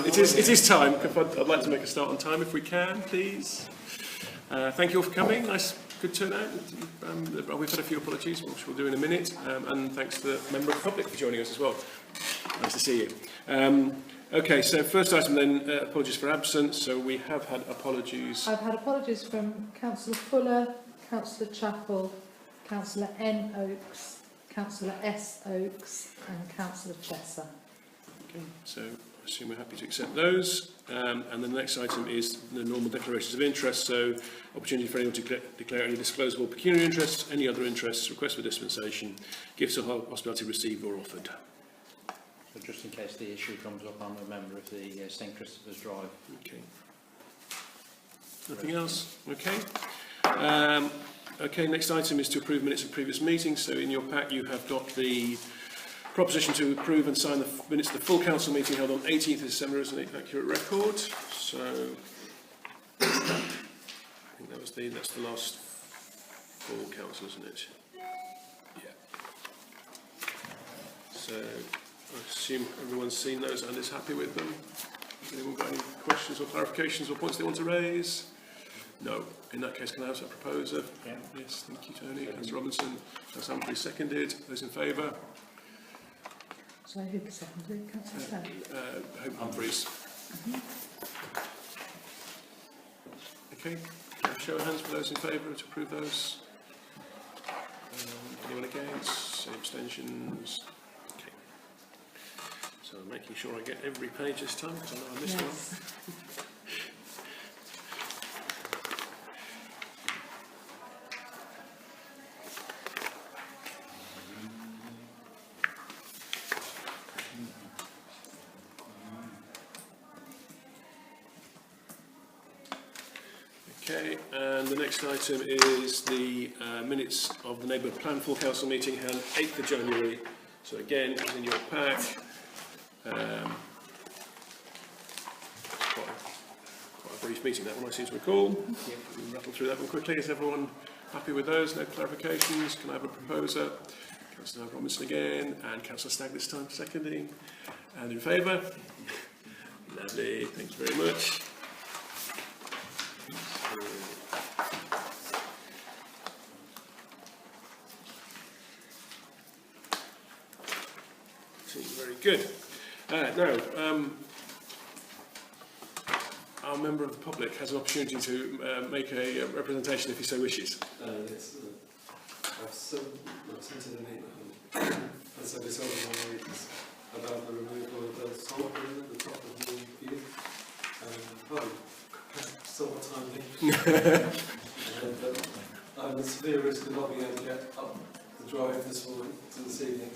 It is time. I'd like to make a start on time if we can, please. Thank you all for coming. Nice, good turnout. We've had a few apologies, which we'll do in a minute, and thanks to the member of the public for joining us as well. Nice to see you. Okay, so first item then, apologies for absence. So we have had apologies. I've had apologies from Councillor Fuller, Councillor Chappell, Councillor N. Oakes, Councillor S. Oakes and Councillor Chesser. Okay, so I assume we're happy to accept those. And the next item is the normal declarations of interest. So opportunity for anyone to declare any disclosable pecuniary interests, any other interests, request for dispensation, gifts or hospitality received or offered. So just in case the issue comes up, I'm a member of the St Christopher's Drive. Okay. Nothing else? Okay. Okay, next item is to approve minutes of previous meetings. So in your pack you have got the proposition to approve and sign the minutes of the full council meeting held on 18th of December as an accurate record. So I think that's the last full council, isn't it? Yeah. So I assume everyone's seen those and is happy with them. Has anyone got any questions or clarifications or points they want to raise? No. In that case, can I have that proposer? Yeah. Yes, thank you, Tony. Councillor Robinson. Councillor Humphrey seconded. Those in favour? So who seconded? Councillor Stone? Hope Humphreys. Okay. Show of hands for those in favour to approve those. Anyone against? Any abstentions? Okay. So I'm making sure I get every page this time because I know I missed one. Okay, and the next item is the minutes of the Neighbourhood Plan Full Council meeting held 8th of January. So again, it's in your pack. Quite a brief meeting, that one I seem to recall. We'll rattle through that one quickly. Is everyone happy with those? No clarifications? Can I have a proposer? Councillor Robinson again, and Councillor Stagg this time seconding. And in favour? Lovely, thank you very much. Very good. Now, our member of the public has an opportunity to make a representation if he so wishes. Yes, I've sent in an email, and so this other one is about the removal of the solar panel at the top of the view. Somewhat timely. I'm at severe risk of not being able to get up the drive this morning to this evening,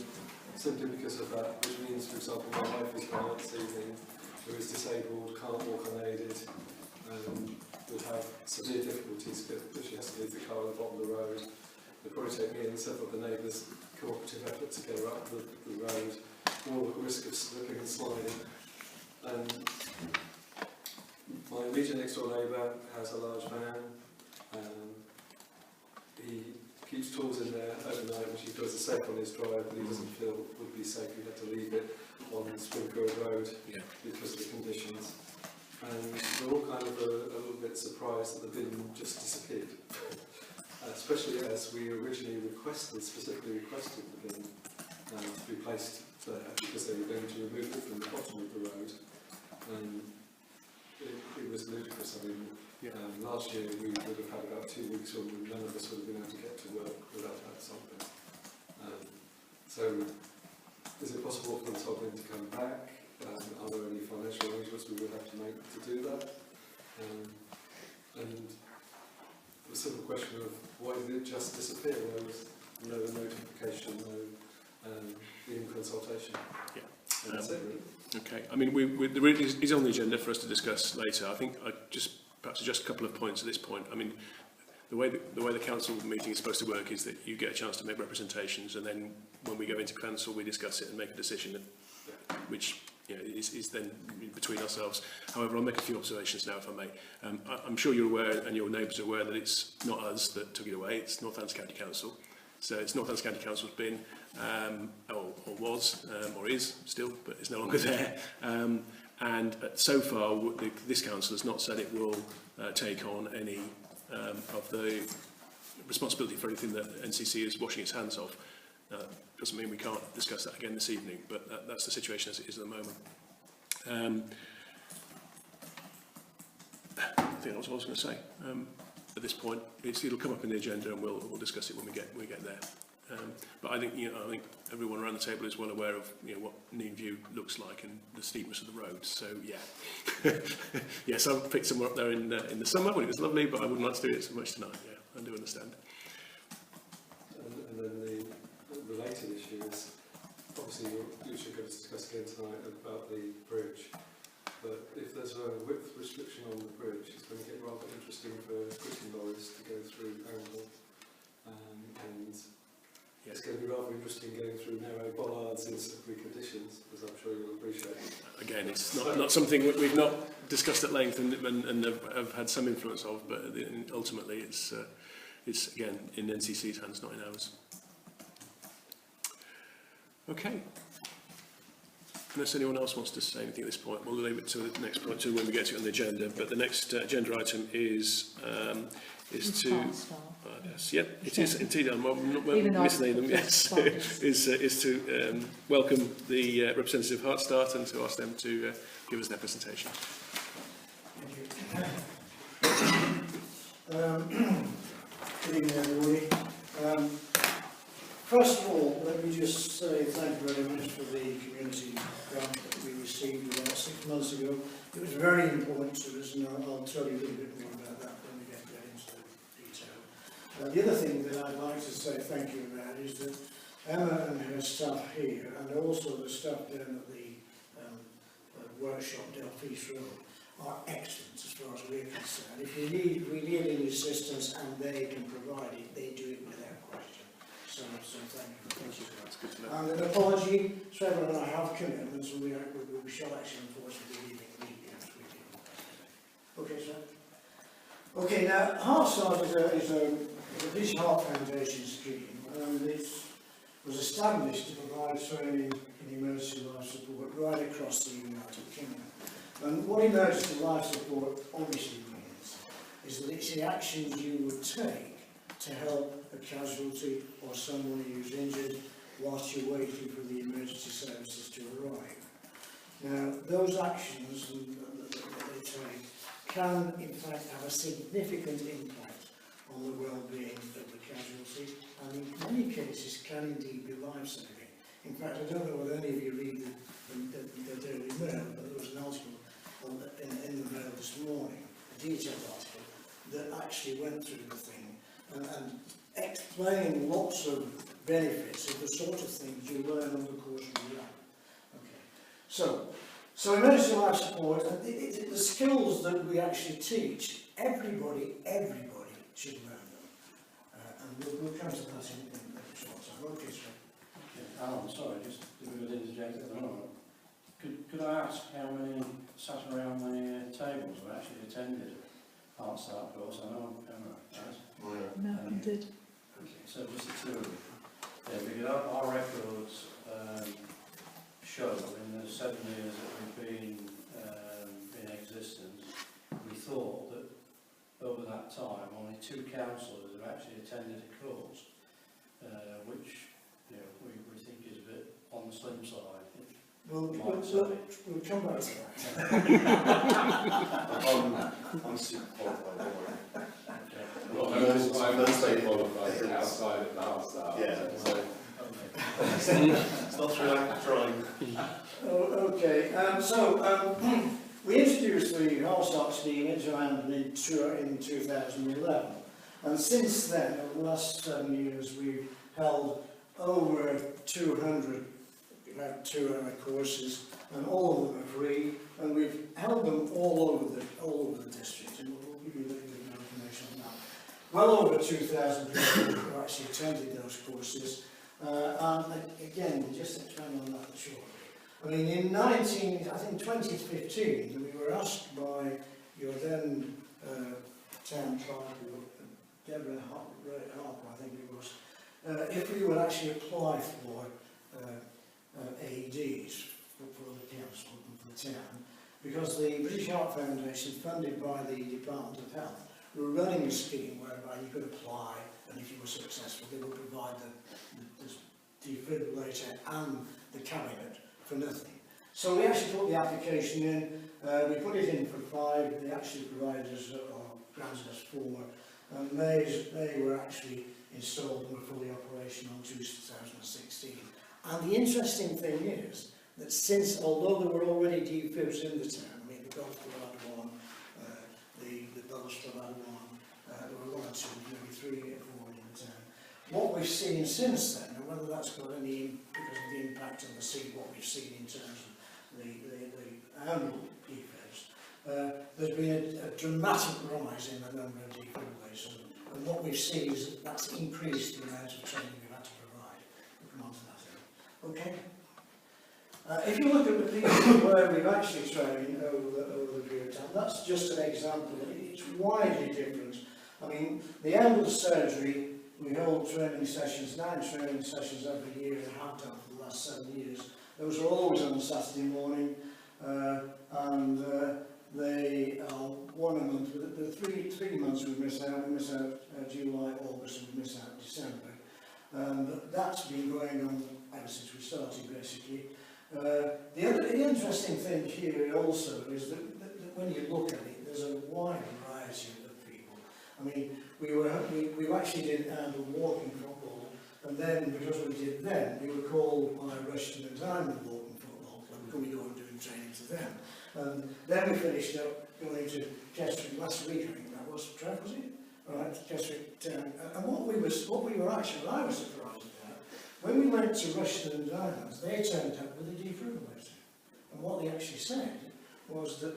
simply because of that, which means, for example, my wife is gone out this evening, who is disabled, can't walk unaided, would have severe difficulties because she has to leave the car at the bottom of the road. It'll probably take me and several of the neighbours' cooperative effort to get her up the road, all at risk of slipping and sliding. My immediate next door neighbour has a large van. He keeps tools in there overnight, which he feels are safe on his drive, but he doesn't feel would be safe. He had to leave it on Springfield Road because of the conditions. And we're all kind of a little bit surprised that the bin just disappeared. Especially as we originally specifically requested the bin to be placed there because they were going to remove it from the bottom of the road. It was ludicrous. I mean, last year we would have had about 2 weeks or none of us would have been able to get to work without that something. So, is it possible for the top bin to come back? Are there any financial arrangements we would have to make to do that? And the simple question of why did it just disappear? There was no notification, no even consultation. Yeah. That's it, really. Okay. I mean, it is on the agenda for us to discuss later. I think I perhaps just a couple of points at this point. I mean, the way the council meeting is supposed to work is that you get a chance to make representations, and then when we go into council, we discuss it and make a decision, which is then between ourselves. However, I'll make a few observations now, if I may. I'm sure you're aware, and your neighbours are aware, that it's not us that took it away. It's Northants County Council. So it's Northants County Council's bin. or was, or is still, but is no longer there. And so far, this council has not said it will take on any of the responsibility for anything that NCC is washing its hands of. Doesn't mean we can't discuss that again this evening, but that's the situation as it is at the moment. I think that's what I was going to say. At this point, it'll come up in the agenda, and we'll discuss it when we get there. But I think I think everyone around the table is well aware of what Neen View looks like and the steepness of the road. So yeah, yes, I picked somewhere up there in the summer when it was lovely, but I wouldn't like to do it so much tonight. Yeah, I do understand. And then the related issue is obviously you should go to discuss again tonight about the bridge. But if there's a width restriction on the bridge, it's going to get rather interesting for gritting lorries to go through Angle, and it's going to be rather interesting going through narrow bollards in slippery conditions, as I'm sure you'll appreciate. Again, it's not something we've not discussed at length and have had some influence of, but ultimately it's again in NCC's hands, not in ours. Okay. Unless anyone else wants to say anything at this point, we'll leave it to the next point when we get to it on the agenda. But the next agenda item is to yes, yeah, it is indeed. I'm not misnaming them. Yes, is to welcome the representative of Heartstart and to ask them to give us their presentation. Thank you. Good evening, everybody. First of all, let me just say thank you very much for the community grant that we received about 6 months ago. It was very important to us, and I'll tell you a little bit more about that when we get into detail. The other thing that I'd like to say thank you about is that Emma and her staff here, and also the staff down at the workshop Delphis Road, are excellent as far as we're concerned. If we need any assistance and they can provide it, they do it without question. So thank you. That's good to know. And an apology, Trevor and I have commitments, and we shall actually unfortunately leave the Okay, sir. Okay, now Heartstart is a British Heart Foundation scheme, and it was established to provide training in emergency life support right across the United Kingdom. And what emergency life support obviously means is that it's the actions you would take to help a casualty or someone who's injured whilst you're waiting for the emergency services to arrive. Now, those actions that they take can, in fact, have a significant impact on the well-being of the casualty, and in many cases can indeed be life-saving. In fact, I don't know whether any of you read the Daily Mail, but there was an article in the Mail this morning, a detailed article, that actually went through the thing and explain lots of benefits of the sort of things you learn on the course of the life. Okay. So emergency life support, the skills that we actually teach, everybody should learn them. And we'll come to that in a short time. Okay, sir. Alan, sorry, just to interject at the moment. Could I ask how many sat around the tables have actually attended Heartstart course? I know Emma has. Malcolm did. Okay, so just the two of you. Yeah, because our records show in the 7 years that we've been in existence, we thought that over that time only 2 councillors have actually attended a course, which we think is a bit on the slim side. We'll come back to that. I'm super qualified, Okay. I'm first qualified outside of the Heartstart. Yeah. It's not through lack of trying. Okay, we introduced the Heartstart scheme into Amberley in 2011, and since then, over the last 7 years, we've held over 200 about 2-hour courses, and all of them are free, and we've held them all over the district, and we'll give you a little bit more information on that. Well over 2,000 people who actually attended those courses, and again, we'll just expand on that shortly. I mean, in 2015, we were asked by your then town clerk, Deborah Harper, I think it was, if we would actually apply for AEDs for the council and for the town, because the British Heart Foundation, funded by the Department of Health, were running a scheme whereby you could apply, and if you were successful, they would provide the defibrillator and the cabinet for nothing. So we actually put the application in, we put it in for 5, they actually provided us, or granted us 4, and they were actually installed and were fully operational in 2016. And the interesting thing is that since, although there were already defibs in the town, I mean the Golf Club had one, the Bellows Club had one, there were 1 or 2, maybe 3 or 4 in the town. What we've seen since then, and whether that's got any, because of the impact on the sea, what we've seen in terms of the annual defibs, there's been a dramatic rise in the number of defibrillators, and what we've seen is that that's increased the amount of training we've had to provide. We'll come on to that. Okay. If you look at the people where we've actually trained over the period of time, that's just an example. It's widely different. I mean, the ambulance surgery, we hold training sessions, 9 training sessions every year, and have done for the last 7 years. Those are always on a Saturday morning, and they are 1 a month. The 3 months we miss out July, August, and we miss out December. But that's been going on ever since we started, basically. The interesting thing here also is that when you look at it, there's a wide variety of people. I mean, we actually did handle walking football, and then because we did then, we were called by Rushton and Diamond Walking Football Club, coming over and doing training to them. And then we finished up going to Keswick last week, I think that was, Trev, was it? Right, Keswick Town. And what I was surprised about, when we went to Rushton and Diamonds, they turned up with a defibrillator. And what they actually said was that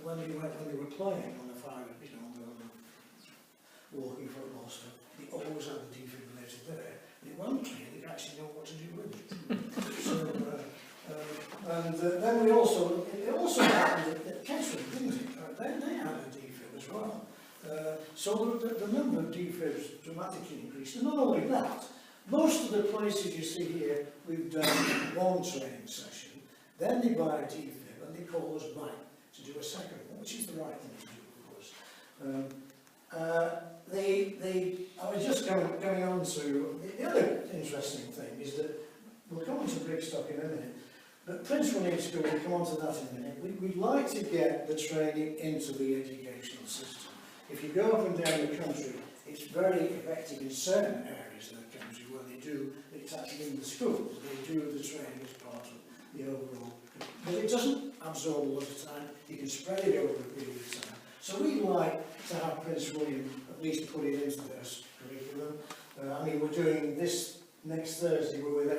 when they were playing on the fire, on the walking football stuff, they always had the defibrillator there. It wasn't clear they actually know what to do with it. So, and then it also happened at Keswick, didn't it? They had a defib as well. So the number of defibs dramatically increased. And not only that, most of the places you see here, we've done 1 training session, then they buy a defib and they call us back to do a second one, which is the right thing to do, of course. I was just going on to, the other interesting thing is that, we'll come on to Brigstock in a minute, but Prince William School, we'll come on to that in a minute. We'd like to get the training into the educational system. If you go up and down the country, it's very effective in certain areas of the country where they do, it's actually in the schools, they do the training as part of the overall. But it doesn't absorb a lot of time, you can spread it over a period of time. So we'd like to have Prince William at least put it into their curriculum. I mean, we're doing this next Thursday, we're with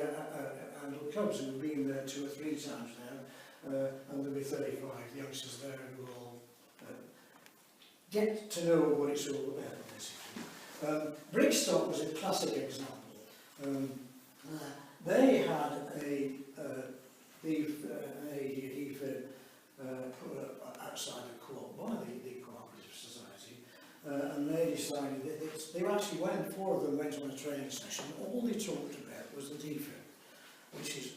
Andrew Cubs, and we've been there 2 or 3 times now, and there'll be 35 youngsters there who will all get to know what it's all about, basically. Brigstock was a classic example. They had a defib put outside the club by the Cooperative Society, and they decided that they actually went, 4 of them went on a training session. All they talked about was the defib, which is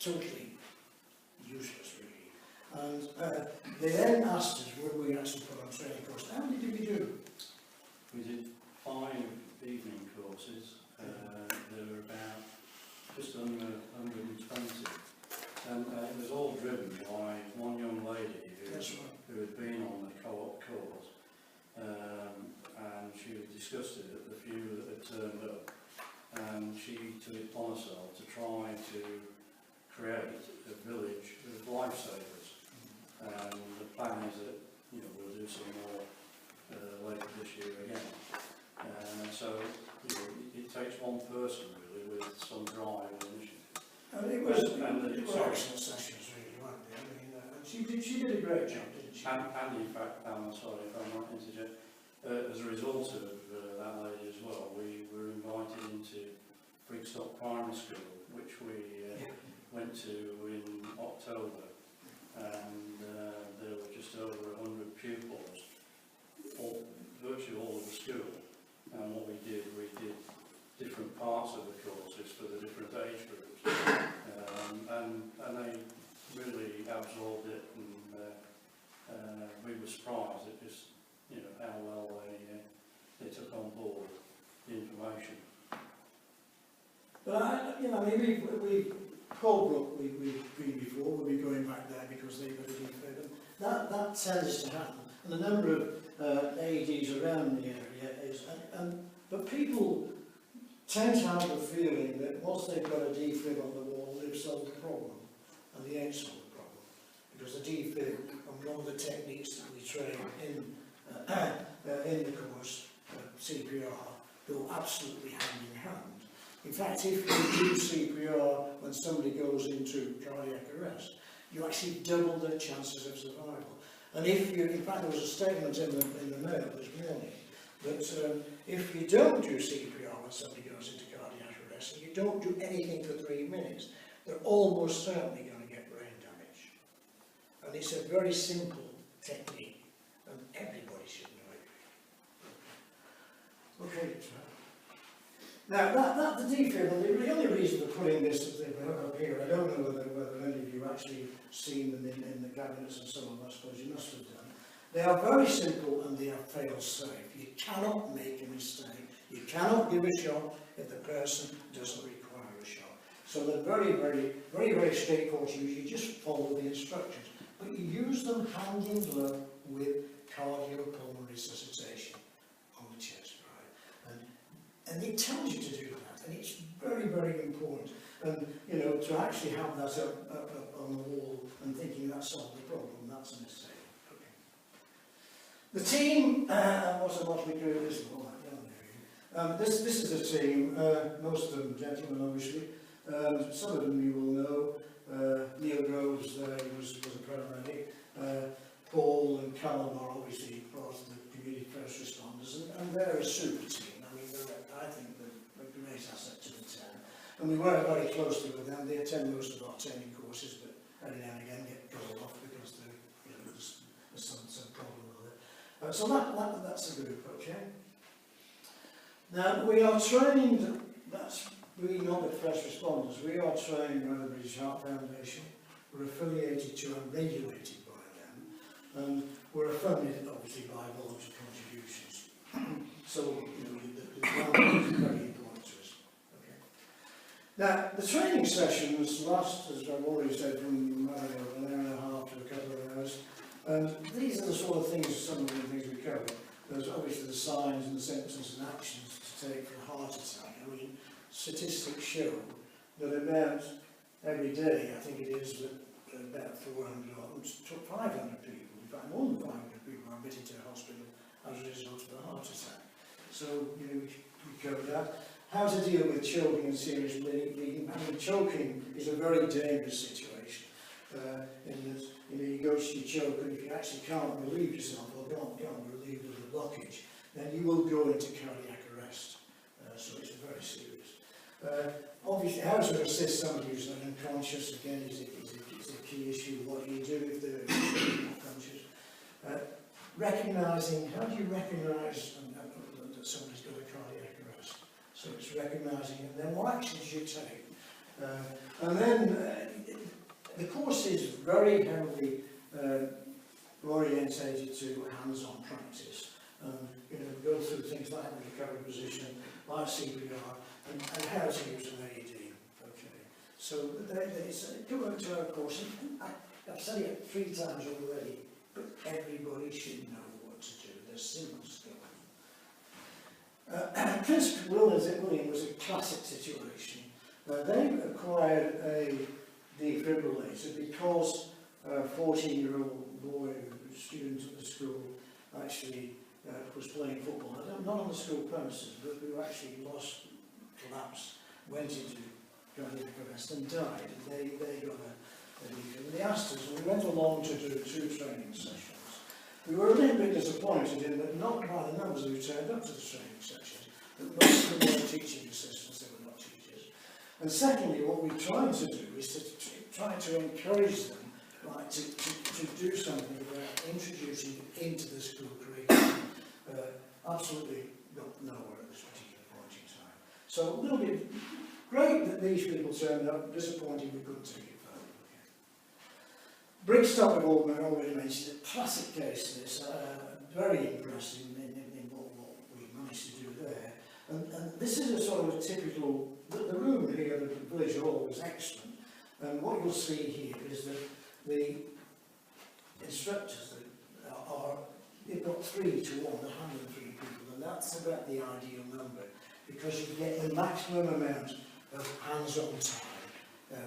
totally useless, really. And they then asked us, would we actually put on training courses? How many did we do? We did 5 evening courses. There were about just under 120. And it was all driven by one young lady who had been on the co-op course. And she discussed it at the few that had turned up. And she took it upon herself to try to create a village of lifesavers. And the plan is that we'll do some more later this year again. So it takes one person really with some drive and initiative. And it was excellent sessions, really, weren't they? I mean, she did a great job, didn't she? And in fact, Pam, sorry if I might interject, as a result of that lady as well, we were invited into Brigstock Primary School, which we went to in October, and there were just over 100 pupils, virtually all of the school. And what we did different parts of the courses for the different age groups, and they really absorbed it, and we were surprised at just, you know, how well they took on board the information. But you know, I mean, we Colebrook, we've been before. We'll be going back there because they've got a defib. That tends to happen, and a number of AEDs around the area is, but people tend to have the feeling that once they've got a defib on the wall, they've solved the problem, and they ain't solved the problem, because the defib and one of the techniques that we train in the course, CPR, go absolutely hand in hand. In fact, if you do CPR when somebody goes into cardiac arrest, you actually double their chances of survival. And if you, in fact, there was a statement in the Mail this morning that if you don't do CPR when somebody goes into cardiac arrest, and you don't do anything for 3 minutes, they're almost certainly going to get brain damage. And it's a very simple technique, and everybody should know it. Okay. Now, the defib, and the only reason for putting this up here, I don't know whether any of you actually seen them in the cabinets and so on, I suppose you must have done. They are very simple and they are fail-safe. You cannot make a mistake. You cannot give a shot if the person doesn't require a shot. So they're very straightforward to use. You just follow the instructions. But you use them hand in glove with cardiopulmonary resuscitation on the chest. And it tells you to do that, and it's very, very important. And, you know, to actually have that up on the wall and thinking that solved the problem, that's a mistake. Okay. The team, what's we do this one? This is the team, most of them gentlemen, obviously. Some of them you will know. Neil Groves was a paramedic. Paul and Callum are obviously part of the community first responders, and they're a super team. I think they're a great asset to the town. And we work very closely with them. They attend most of our training courses, but every now and again get called off because there's some problem with it. So that's a group, okay? Now, we are trained, that's really not the first responders, we are trained by the British Heart Foundation. We're affiliated to and regulated by them. And we're funded, obviously, by voluntary contributions. So, you know, the ground is very important to us. Okay. Now, the training sessions last, as I've already said, from an hour and a half to a couple of hours. And these are the sort of things, some of the things we cover. There's obviously the signs and the symptoms and actions to take for a heart attack. I mean, statistics show that about every day, I think it is, that about 400 or 500 people, in fact more than 500 people are admitted to hospital as a result of a heart attack. So, you know, we covered that. How to deal with choking and serious bleeding. I mean, choking is a very dangerous situation. In that, you know, you go to your choke, and if you actually can't relieve yourself or can't relieve the blockage, then you will go into cardiac arrest. So it's very serious. Obviously, how to assist somebody who's unconscious, again, is a key issue. What do you do if they're unconscious? Recognising, how do you recognise that somebody's got a cardiac arrest? So it's recognising, and then what actions you take. And then the course is very heavily orientated to hands-on practice. You know, go through things like the recovery position, like CPR, and how to use an AED. Okay. So it's equivalent to our course. I've said it 3 times already, but everybody should know what to do. There's simple stuff. Prince William was a classic situation. They acquired a defibrillator because a 14-year-old boy, student at the school, actually was playing football. Not on the school premises, but who actually collapsed, went into cardiac arrest and died. And they got a defibrillator. They asked us, and we went along to do 2 training sessions. We were a little bit disappointed in that not by the numbers who turned up to the training sessions, but most of them were teaching assistants, they were not teachers. And secondly, what we tried to do is to try to encourage them, right, to do something about introducing it into the school curriculum. Absolutely got nowhere at this particular point in time. So it'll be great that these people turned up, disappointing we couldn't take it further. Brigstock, I've already mentioned, a classic case of this, very impressive in what we managed to do there. And this is a sort of typical, the room here, the village hall was excellent. And what you'll see here is that the instructors they've got 3 to 1, 103 people, and that's about the ideal number, because you get the maximum amount of hands-on time,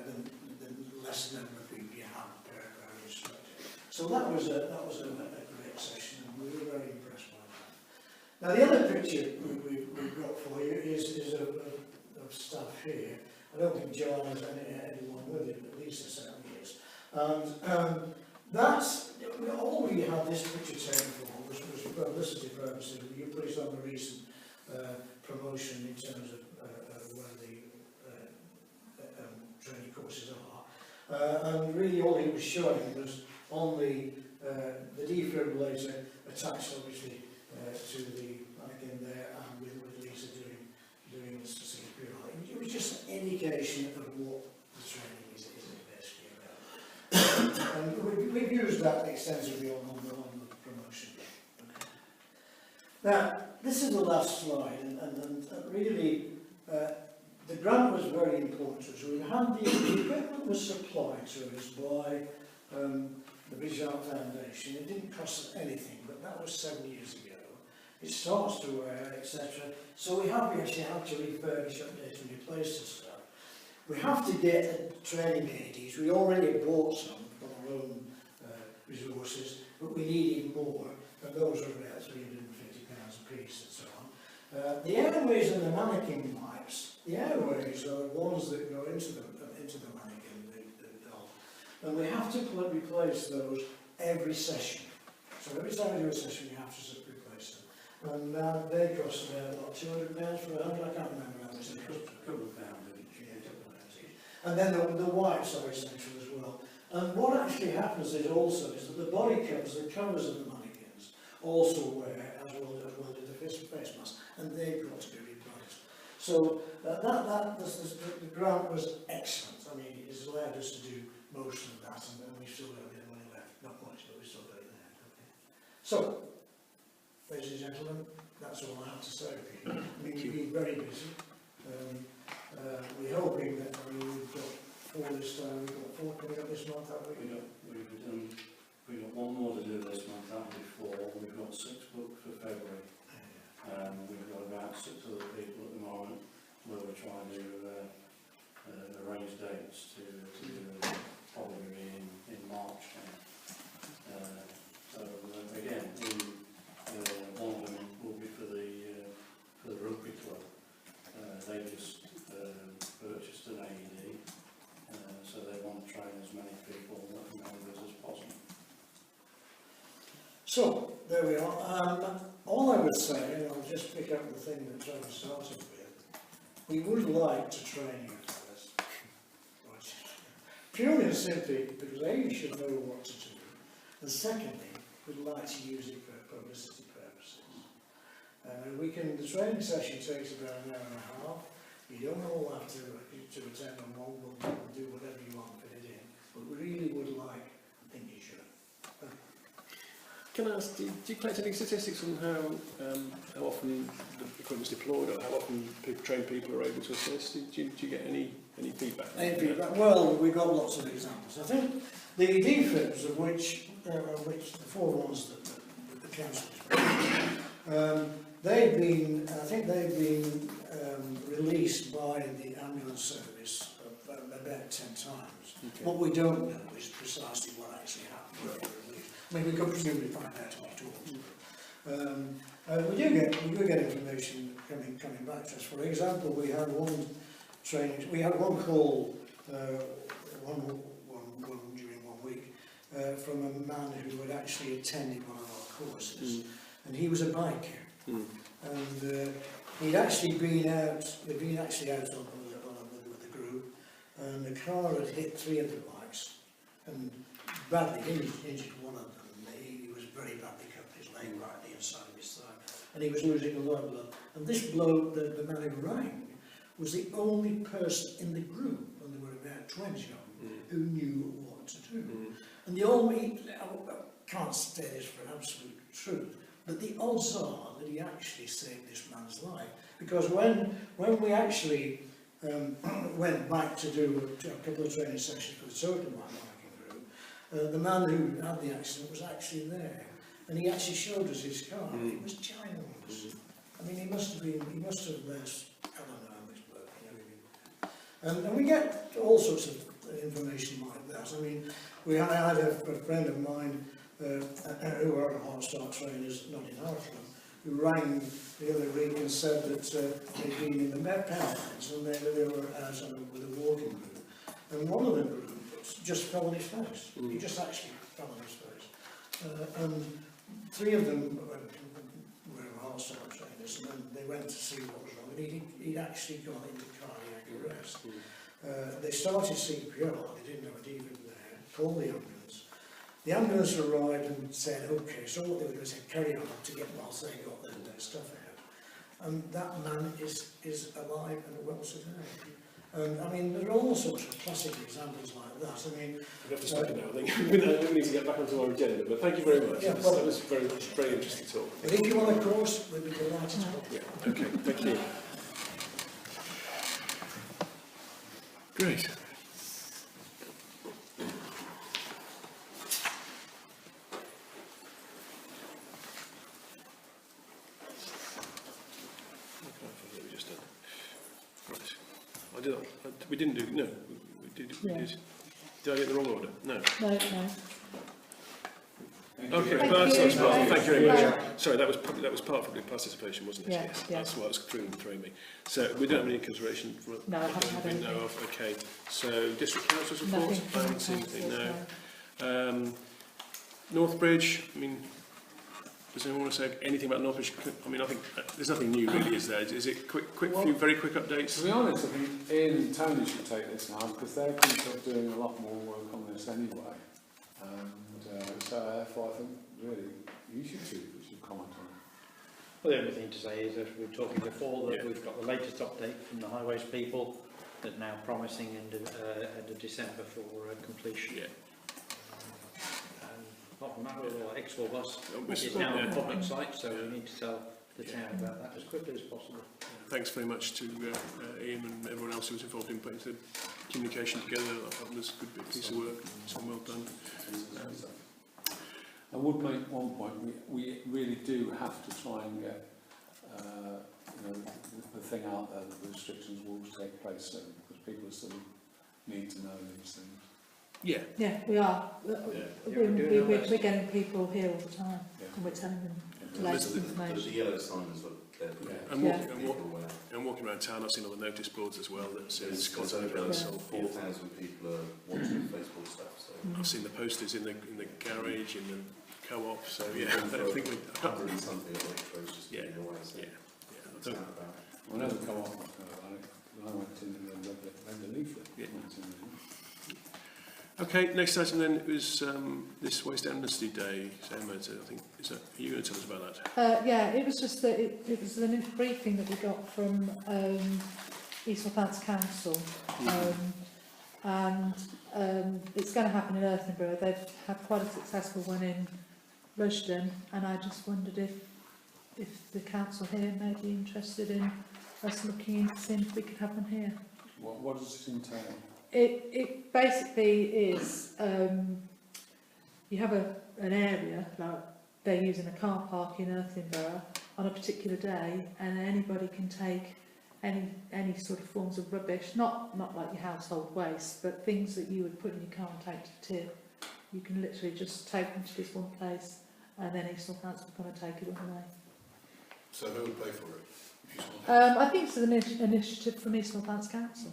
the less number of people you have per instructor. So that was a great session, and we were very impressed by that. Now the other picture we've got for you is of staff here. I don't think John has anyone with him, at least a 7 years. And that's all we had this picture taken for was for publicity purposes. You put it on the recent promotion in terms of where the training courses are. And really all he was showing was on the defibrillator attached obviously to the mannequin there, and with Lisa doing the CPR. It was just an indication of what the training is basically about. And we've used that extensively on the promotion. Okay. Now, this is the last slide, and really the grant was very important to us. We had the equipment was supplied to us by the British Art Foundation. It didn't cost us anything, but that was 7 years ago. It starts to wear, etc. So we actually have to refurbish, update and replace the stuff. We have to get training aids. We already bought some from our own resources, but we need even more, and those are about £350 a piece and so on. The airways and the mannequin wipes, the airways are the ones that go into the mannequin, the doll, and we have to replace those every session. So every time we do a session, we have to replace them. And they cost about £200 for 100, I can't remember how much they cost. A couple of pounds each. Yeah, a couple of pounds each. And then the wipes are essential as well. And what actually happens is also is that the body covers, the covers of the mannequins, also wear as well as the face mask, and they've got to be replaced. So the grant was excellent. I mean, it's allowed us to do most of that, and we've still got a bit of money left. Not much, but we've still got it there. Okay. So, ladies and gentlemen, that's all I have to say. I mean, we've been very busy. We're hoping that we've got 4 this time. We've got 4 coming up this month, haven't we? We've got 1 more to do this month, haven't we? 4. We've got 6 booked for February. We've got about 6 other people at the moment where we're trying to arrange dates to do probably in March now. So again, one of them will be for the rugby club. They just purchased an AED, so they want to train as many people members as possible. So, there we are. All I would say, and I'll just pick up the thing that Trevor started with, we would like to train you fellas. Purely and simply because A, you should know what to do, and secondly, we'd like to use it for publicity purposes. The training session takes about an hour and a half. You don't all have to attend on one, we'll do whatever you want to fit it in, but we really would like, I think you should. Can I ask, do you collect any statistics on how often the equipment's deployed, or how often trained people are able to assist? Do you get any feedback? Any feedback? Well, we've got lots of examples. I think the defibs, of which the 4 ones that the council has they've been released by the ambulance service about 10 times. Okay. What we don't know is precisely what actually happened. I mean, we could presumably find out if we talk. We do get information coming back to us. For example, we had one call during 1 week from a man who had actually attended one of our courses, and he was a biker. And he'd actually been out with the group, and the car had hit 3 of the bikes and badly injured one of them. He was very badly cut, his leg right the inside of his thigh, and he was losing a lot of blood. And this bloke, the man who rang, was the only person in the group, and there were about 20 of them, who knew what to do. And the only, I can't say this for absolute truth, but the odds are that he actually saved this man's life. Because when we actually went back to do a couple of training sessions for the total man working group, the man who had the accident was actually there. And he actually showed us his car. It was ginormous. I mean, he must have less, I don't know how much bloke he had. And we get all sorts of information like that. I mean, I had a friend of mine who are heart start trainers, not in Hartland, who rang the other week and said that they'd been in the Powerlines and they were out with a walking group. And one of the groups just fell on his face. He just actually fell on his face. And 3 of them were heart start trainers, and then they went to see what was wrong. And he'd actually gone into cardiac arrest. They started CPR, they didn't have a deep there, called the ambulance. The ambulance arrived and said, okay, so what they would do is carry on to get whilst they got their stuff out. And that man is alive and well today. And I mean, there are all sorts of classic examples like that. I mean, we have to stop it now, I think. We need to get back onto our agenda, but thank you very much. Yeah, that was very interesting talk. But if you want a course, we'd be delighted to help. Yeah, okay, thank you. Great. We didn't do, no, we did. Did I get the wrong order? No. No. Okay, Thank you. thank you very much. Sorry, that was part of public participation, wasn't it? Yeah, Yes. yeah. That's why it was throwing me. So we don't have any consideration for No, I haven't had we anything. know of. Okay. So district council's reports. Nothing from I haven't seen council, anything now. Northbridge. I mean, does anyone want to say anything about Northbridge? I mean, I think there's nothing new really, is there? Is it very quick updates? To be honest, I think Ian and Tony should take this now because they're doing a lot more work on this anyway. So therefore I think really you should comment on it. Well, the only thing to say is, as we were talking before, that Yeah. we've got the latest update from the highways people that now promising end of December for completion. Yeah. And apart from that, Exwell Bus Which is now on yeah. public site, so we need to tell the town about that as quickly as possible. Thanks very much to Ian and everyone else who was involved in putting the communication together. I thought it was a good piece of work. So well done. I would make one point. We really do have to try and get the thing out there that the restrictions will take place soon because people still need to know these things. Yeah. Yeah, we are. We're getting people here all the time, and we're telling them the latest There's information. the yellow signs that they're And walking around town, I've seen all the notice boards as well that says There's contact over us. 4,000 people are watching Facebook stuff. So I've seen the posters in the garage, in the co-op. So yeah, I for think we. 100 and something at Waitrose just Yeah. giving away. So Yeah. it's not about it. Whenever come on, I went in and read the leaflet. Yeah. Went in there. Okay, next item then is this Waste Amnesty Day. So Emma, I think, are you going to tell us about that? Yeah, it was just that it was a briefing that we got from East Northants Council, and it's going to happen in Earthenborough. They've had quite a successful one in Rushden, and I just wondered if the council here may be interested in us looking into seeing if we could have one here. What does it entail? It basically is, you have an area, like they're using a car park in Earthenborough on a particular day, and anybody can take any sort of forms of rubbish, not like your household waste, but things that you would put in your car and take to the tip. You can literally just take them to this one place, and then East Northants will come and take it all away. So who would pay for it? I think it's an initiative from East Northants Council.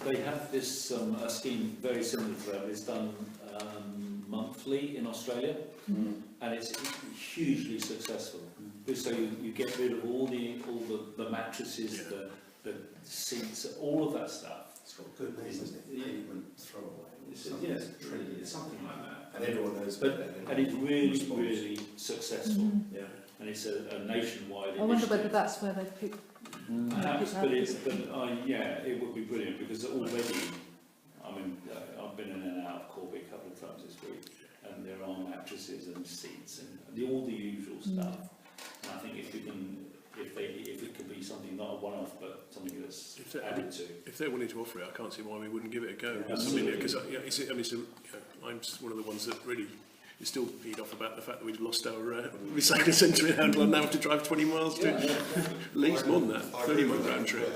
They have this a scheme very similar to that. It's done monthly in Australia, and it's hugely succeful. So you get rid of all the mattresses, the seats, all of that stuff. It's got good name, isn't it? Pavement throwaway. It's something like that. And everyone knows But about it. and it's really successful. Yeah, and it's a nationwide. I wonder whether initiative. that's where they pick Perhaps, but it would be brilliant because already, I mean, I've been in and out of Corby a couple of times this week, and there are mattresses and seats and all the usual stuff. And I think if it could be something not a one-off, but something that's added to. If they're willing to offer it, I can't see why we wouldn't give it a go. Yeah, I mean, because I'm just one of the ones that really is still peed off about the fact that we've lost our recycling centre in Handel and now have to drive 20 miles to at least more than that, 30-mile round trip.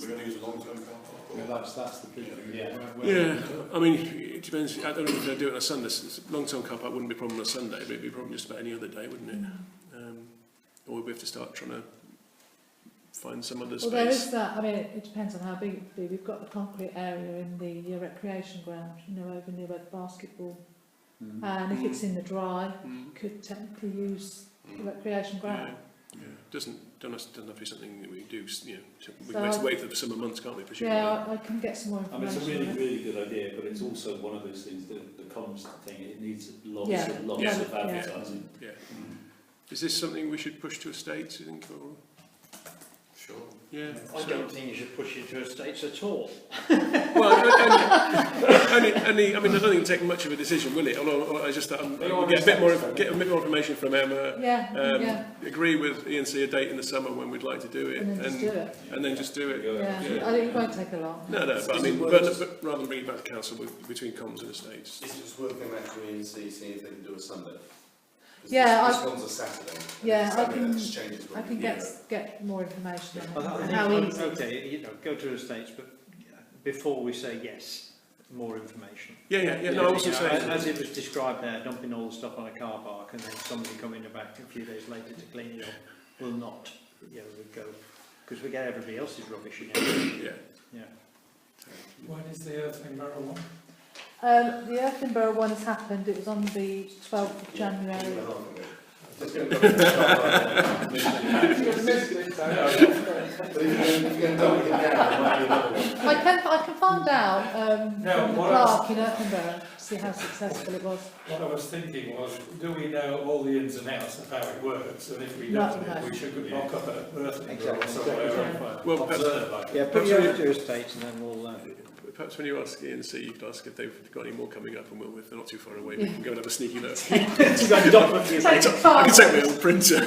We're going to use a long-term car park. Yeah, that's the big thing. Yeah. Yeah, I mean, it depends. I don't know if they'll do it on a Sunday. Long-term car park wouldn't be a problem on a Sunday, but it'd be a problem just about any other day, wouldn't it? Or we have to start trying to find some other space. Well, there is that. I mean, it depends on how big it would be. We've got the concrete area in the recreation ground, you know, over near where the basketball. And if it's in the dry, could technically use the recreation ground. Yeah. Doesn't have to be something that we do. You know, we So can wait for the summer months, can't we? Presumably. Yeah, I can get some more I mean, information. it's a really, on it. really good idea, but it's also one of those things, the comms thing, it needs lots Yeah. of Yeah. advertising. Yeah. Is this something we should push to estates, you think? Or? Sure. Yeah. I don't think you should push it to estates at all. Well, only, I mean, I don't think it'll take much of a decision, will it? Although I just get a bit more information from Emma. Yeah, Agree with E&C a date in the summer when we'd like to do it, and then just do it. and then just do it. Yeah, I think it won't take a long. No, but I mean, but rather than bring it back to council between comms and estates. It's just worth going back to E&C, seeing if they can do a Sunday. Yeah, this one's a Saturday. Yeah, I Saturday, can. that just changes I can get more information on it. I and how think, easy. okay, you know, go to estates, but before we say yes, more information. Yeah. No, I wasn't You know, saying. as it was described there, dumping all the stuff on a car park and then somebody coming back a few days later to clean it up will not. You know, we go because we get everybody else's rubbish in it. Yeah. When is the Earthling Barrel one? The Earthenborough one has happened. It was on the 12th of January. I can find out No, from the what I was- clerk in Earthenborough, see how successful it was. What I was thinking was, do we know all the ins and outs of how it works? And if we No, don't, no. we should knock up at Earthling Exactly. or somewhere Yeah. Well, and observe. I think. Yeah, put you over to estates and then we'll. Perhaps when you ask E&C, you could ask if they've got any more coming up, and if they're not too far away, we Yeah. can go and have a sneaky look. Take I can take my old printer.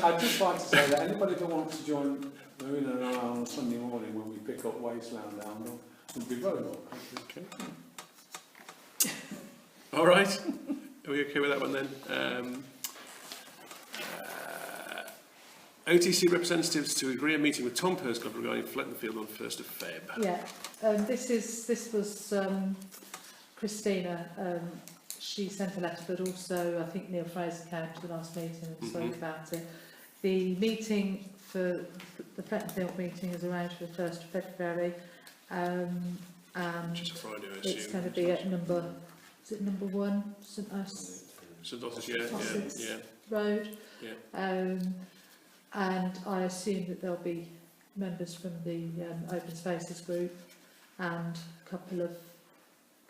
I'd just like to say that anybody that wants to join Marina and I on a Sunday morning when we pick up waste round Downhill would be very welcome. Okay. All right. Are we okay with that one then? OTC representatives to agree a meeting with Tom Pursglove regarding Flettenfield on 1st of Feb. Yeah, this was Christina. She sent a letter, but also I think Neil Fraser came to the last meeting and spoke about it. The meeting for the Flettenfield meeting is arranged for the 1st of February, and Which is a Friday, I it's assume. going to be at number 1, St St. Yeah. Road. Yeah. And I assume that there'll be members from the Open Spaces group and a couple of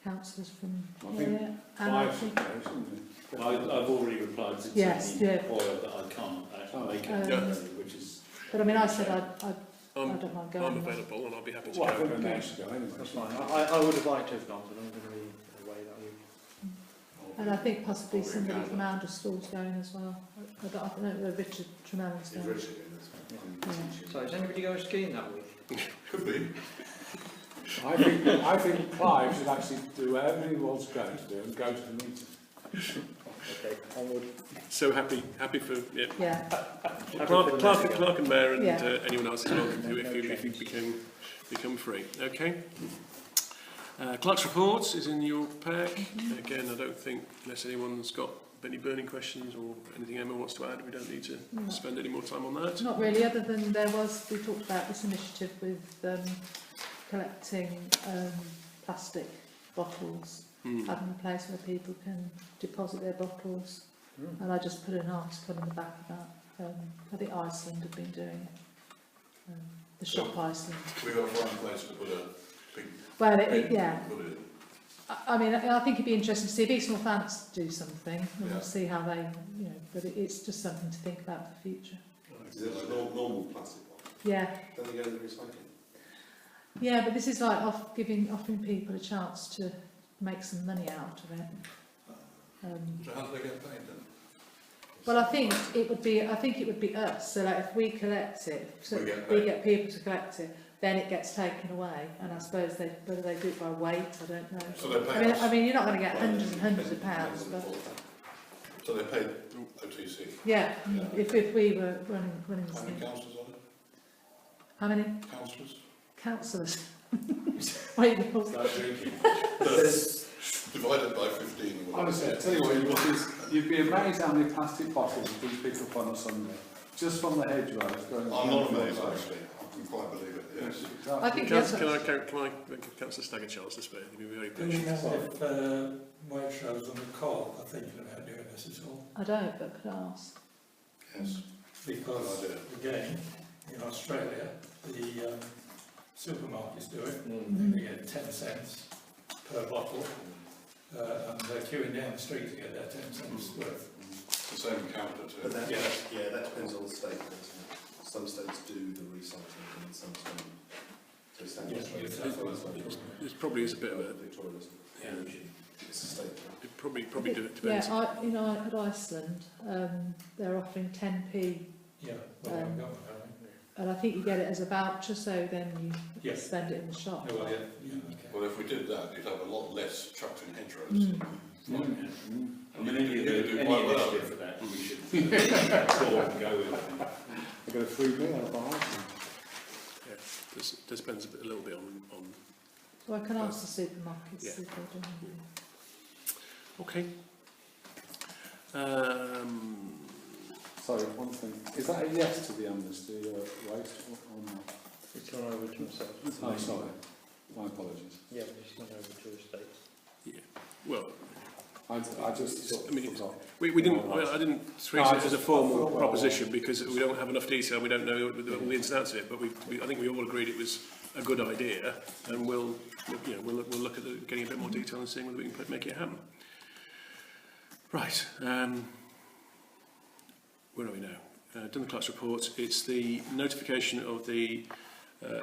councillors from I think here. And I Five think, should go, shouldn't we? I've already replied to Yes, Tony yeah. Boyle that I can't actually make it, Yeah. which is. but I mean, I said I I'm don't mind going. I'm available and I'll be happy to Well, I go. think they should go anyway. That's fine. I would have liked to have gone, but I'm going to be away that week. And I think possibly somebody from Anderstall's going as well. I don't know whether Richard Tremell's It's going. Richard, that's So is anybody going skiing that week? Could be. I think Clive should actually do whatever he was going to do and go to the meeting. Okay, onward. So happy for Yeah, Clark and Mayor and Yeah. anyone else is welcome to if you become free. Okay. Clerk's report is in your pack. Again, I don't think, unless anyone's got any burning questions or anything Emma wants to add, we don't need to spend any more time on that. not really, other than we talked about this initiative with collecting plastic bottles, having a place where people can deposit their bottles. And I just put an article in the back about, I think Iceland have been doing it, the shop Iceland. We've got to find a place to put a big Well, bin yeah, and put it in. I mean, I think it'd be interesting to see if East Northants do something, and Yeah. we'll see how they, but it's just something to think about for the future. Is it like normal plastic one? Yeah, Then they go to the recycling. yeah, but this is like offering people a chance to make some money out of it. So how do they get paid then? Well, I think it would be us. So, like, if we collect it, so We get we paid. get people to collect it, then it gets taken away. And I suppose whether they do it by weight, I don't know. So they pay I mean, us? I mean, you're not going to get hundreds and hundreds of pounds, but So they paid OTC. yeah, if we were running How this many thing. councillors on it? How many Councillors? councillors? Wait, Paul. Start drinking. Divided by 15 or whatever. Honestly, I tell you what, you'd be amazed how many plastic bottles we pick up on a Sunday, just from the hedgerows going. I'm not amazed actually. I can quite believe it, yes. I think Can that's I give Councillor Stagg a chance to speak? He'd be very Do we patient. know if Waitrose and the Co-op are thinking about doing this at all? I don't, but could ask. Yes. Because, I do. again, in Australia, the supermarkets do it. Mhm. They get 10 cents per bottle, and they're queuing down the street to get their 10 cents worth. It's the same counter too. But that, Yeah. yeah, that depends on the state, doesn't it? Some states do the recycling and some don't. So it's It probably is a bit of a... Victoria, isn't it? Yeah. It's a state. It probably depends. Yeah, at Iceland, they're offering 10p, Yeah, well, I've got one, haven't and I think you get it as a voucher, so then you Yeah. spend it in the shop. I? Oh, well, yeah, okay. Well, if we did that, you'd have a lot less trucks in hedgerows. I mean, any initiative for that, we should go and go with it. I got a free meal out of Iceland. Yeah, this depends a little bit on... So I can ask the supermarkets Yeah. if they do. Okay. Sorry, one thing. Is that a yes to the amnesty waste or not? It's gone over to myself. Oh, sorry. My apologies. Yeah, but it's gone over to estates. Well, I just I mean, forgot. we didn't... I didn't treat No, I it as a just- formal I thought, proposition because we don't have enough detail, we don't know all the ins and outs of it, but I think we all agreed it was a good idea, and we'll look at getting a bit more detail and seeing whether we can make it happen. Right. Where are we now? Done the clerk's report. It's the notification of the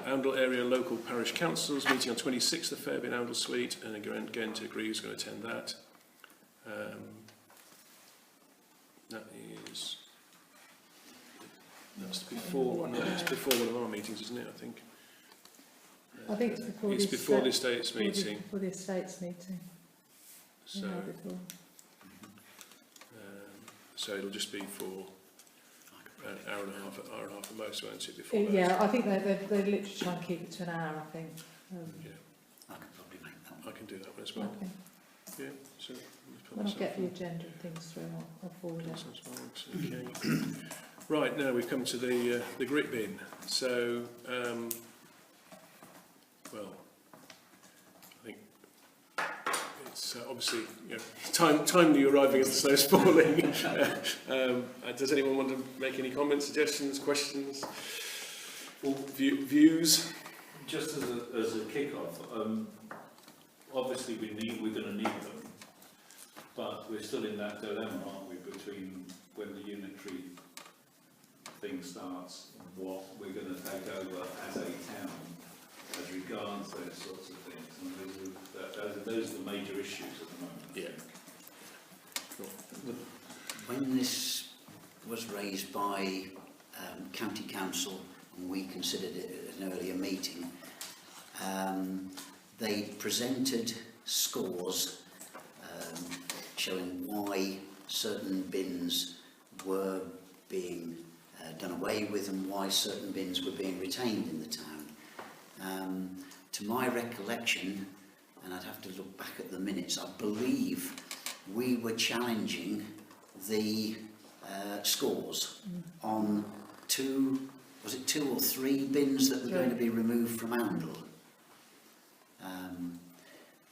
Oundle Area Local Parish Councils meeting on 26th of Feb in Oundle Suite, and again to agree who's going to attend that. That's before one of our meetings, isn't it? I think. I think it's before It's the before the estates before the- meeting. Before the estates meeting. So, Yeah, before. so it'll just be for an hour and a half at most, won't it? Before that? Yeah, I think they literally try and keep it to an hour, I think. Yeah, I could probably make that I can do that one as well. Okay. Yeah. So When I get the agenda and things through, I'll forward it. Okay. Right, now we've come to the grit bin. So, well, I think it's obviously timely arriving as the snow's falling. Does anyone want to make any comments, suggestions, questions, or views? Just as a kick-off, obviously we're going to need them, but we're still in that dilemma, aren't we, between when the unitary thing starts and what we're going to take over as a town as regards those sorts of things. And those are the major issues at the moment. I Yeah. think. When this was raised by County Council, and we considered it at an earlier meeting, they presented scores showing why certain bins were being done away with and why certain bins were being retained in the town. To my recollection, and I'd have to look back at the minutes, I believe we were challenging the scores on two or three bins that were going to be removed from Oundle.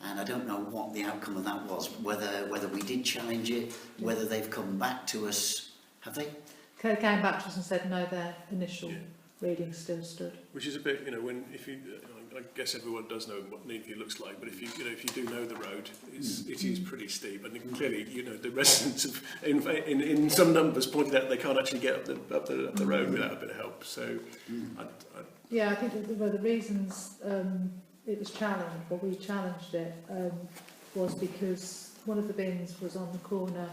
And I don't know what the outcome of that was, whether we did challenge it, whether they've come back to us. Have they? They came back to us and said no, their initial reading still stood. Which is a bit, when I guess everyone does know what Needview looks like, but if you do know the road, it is pretty steep, and clearly, the residents have, in some numbers, pointed out they can't actually get up the road without a bit of help. So, Yeah, I think that the reasons it was challenged, or we challenged it, was because one of the bins was on the corner